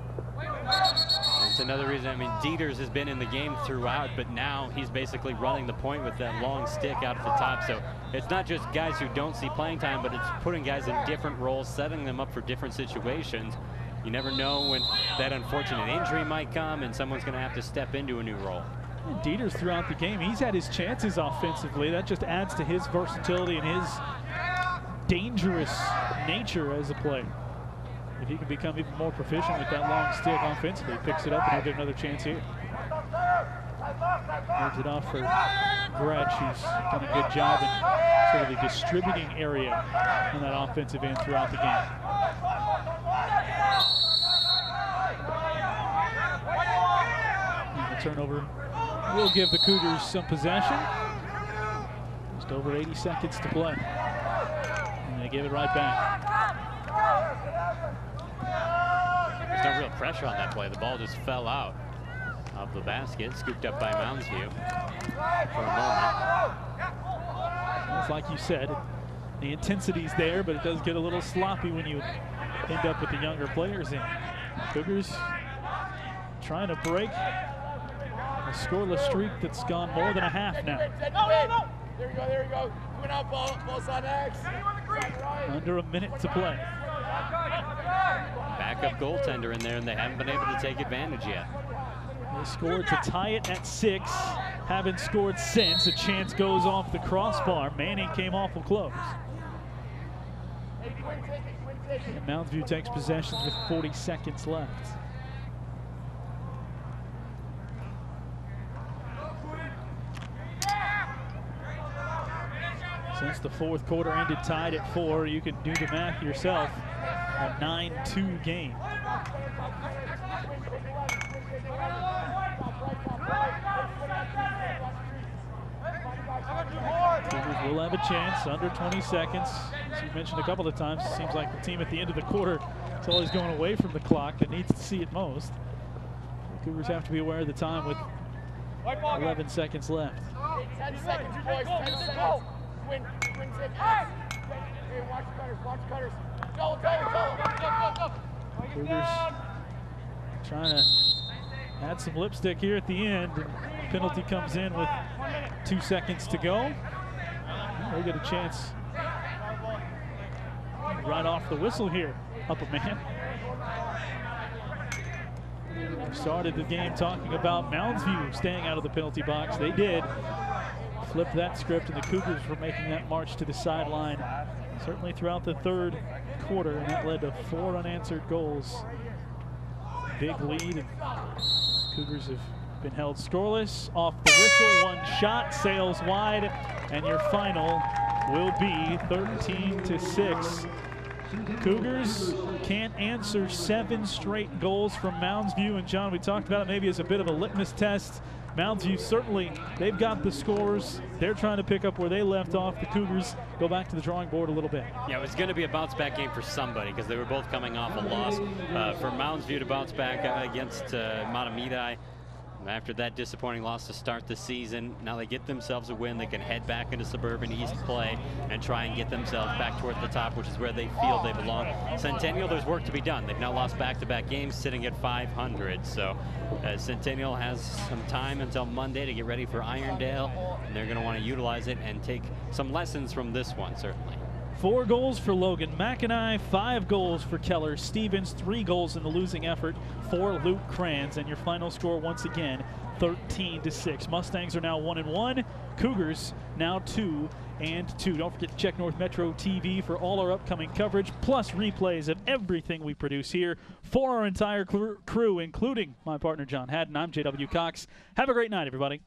It's another reason. I mean, Dieters has been in the game throughout, but now he's basically running the point with that long stick out at the top. So it's not just guys who don't see playing time, but it's putting guys in different roles, setting them up for different situations. You never know when that unfortunate injury might come and someone's going to have to step into a new role. And Dieters throughout the game, he's had his chances offensively. That just adds to his versatility and his dangerous nature as a player. If he can become even more proficient with that long stick offensively, he picks it up and he'll get another chance here. Moves it off for Gretsch, who's done a good job in sort of the distributing area in that offensive end throughout the game. And the turnover will give the Cougars some possession. Just over 80 seconds to play. And they give it right back. There's no real pressure on that play. The ball just fell out. of the basket, scooped up by Mounds View for a moment. It's like you said, the intensity's there, but it does get a little sloppy when you end up with the younger players in. Cougars trying to break a scoreless streak that's gone more than a half now. No. There you go. Coming out, ball's on X. Under a minute to play. Backup goaltender in there, and they haven't been able to take advantage yet. They scored to tie it at 6. Haven't scored since. A chance goes off the crossbar. Manning came awful close. And Mounds View takes possession with 40 seconds left. Since the fourth quarter ended tied at 4, you can do the math yourself. A 9-2 game. Cougars will have a chance, under 20 seconds. As you mentioned a couple of times, it seems like the team at the end of the quarter is always going away from the clock that needs to see it most. The Cougars have to be aware of the time with 11 seconds left. 10 seconds, boys, 10 seconds. Win take. Hey, watch cutters. Go. Cougars trying to add some lipstick here at the end. And penalty comes in with 2 seconds to go. They get a chance right off the whistle here, Upper Man. We started the game talking about Mounds View staying out of the penalty box. They did. Flip that script, and the Cougars were making that march to the sideline certainly throughout the third quarter, and that led to 4 unanswered goals. Big lead, and Cougars have been held scoreless. Off the whistle, 1 shot sails wide, and your final will be 13-6. Cougars can't answer 7 straight goals from Mounds View, and John, we talked about it maybe as a bit of a litmus test. Mounds View, certainly, they've got the scores. They're trying to pick up where they left off. The Cougars go back to the drawing board a little bit. Yeah, it was going to be a bounce-back game for somebody because they were both coming off a loss. For Mounds View to bounce back against Matamidi after that disappointing loss to start the season, now they get themselves a win. They can head back into Suburban East play and try and get themselves back toward the top, which is where they feel they belong. Centennial, there's work to be done. They've now lost back-to-back games, sitting at 500. So Centennial has some time until Monday to get ready for Irondale, and they're going to want to utilize it and take some lessons from this one, certainly. 4 goals for Logan McIntyre, 5 goals for Keller Stevens, 3 goals in the losing effort for Luke Kranz, and your final score once again, 13-6. Mustangs are now 1-1. Cougars now 2-2. Don't forget to check North Metro TV for all our upcoming coverage, plus replays of everything we produce here for our entire crew, including my partner John Haddon. I'm JW Cox. Have a great night, everybody.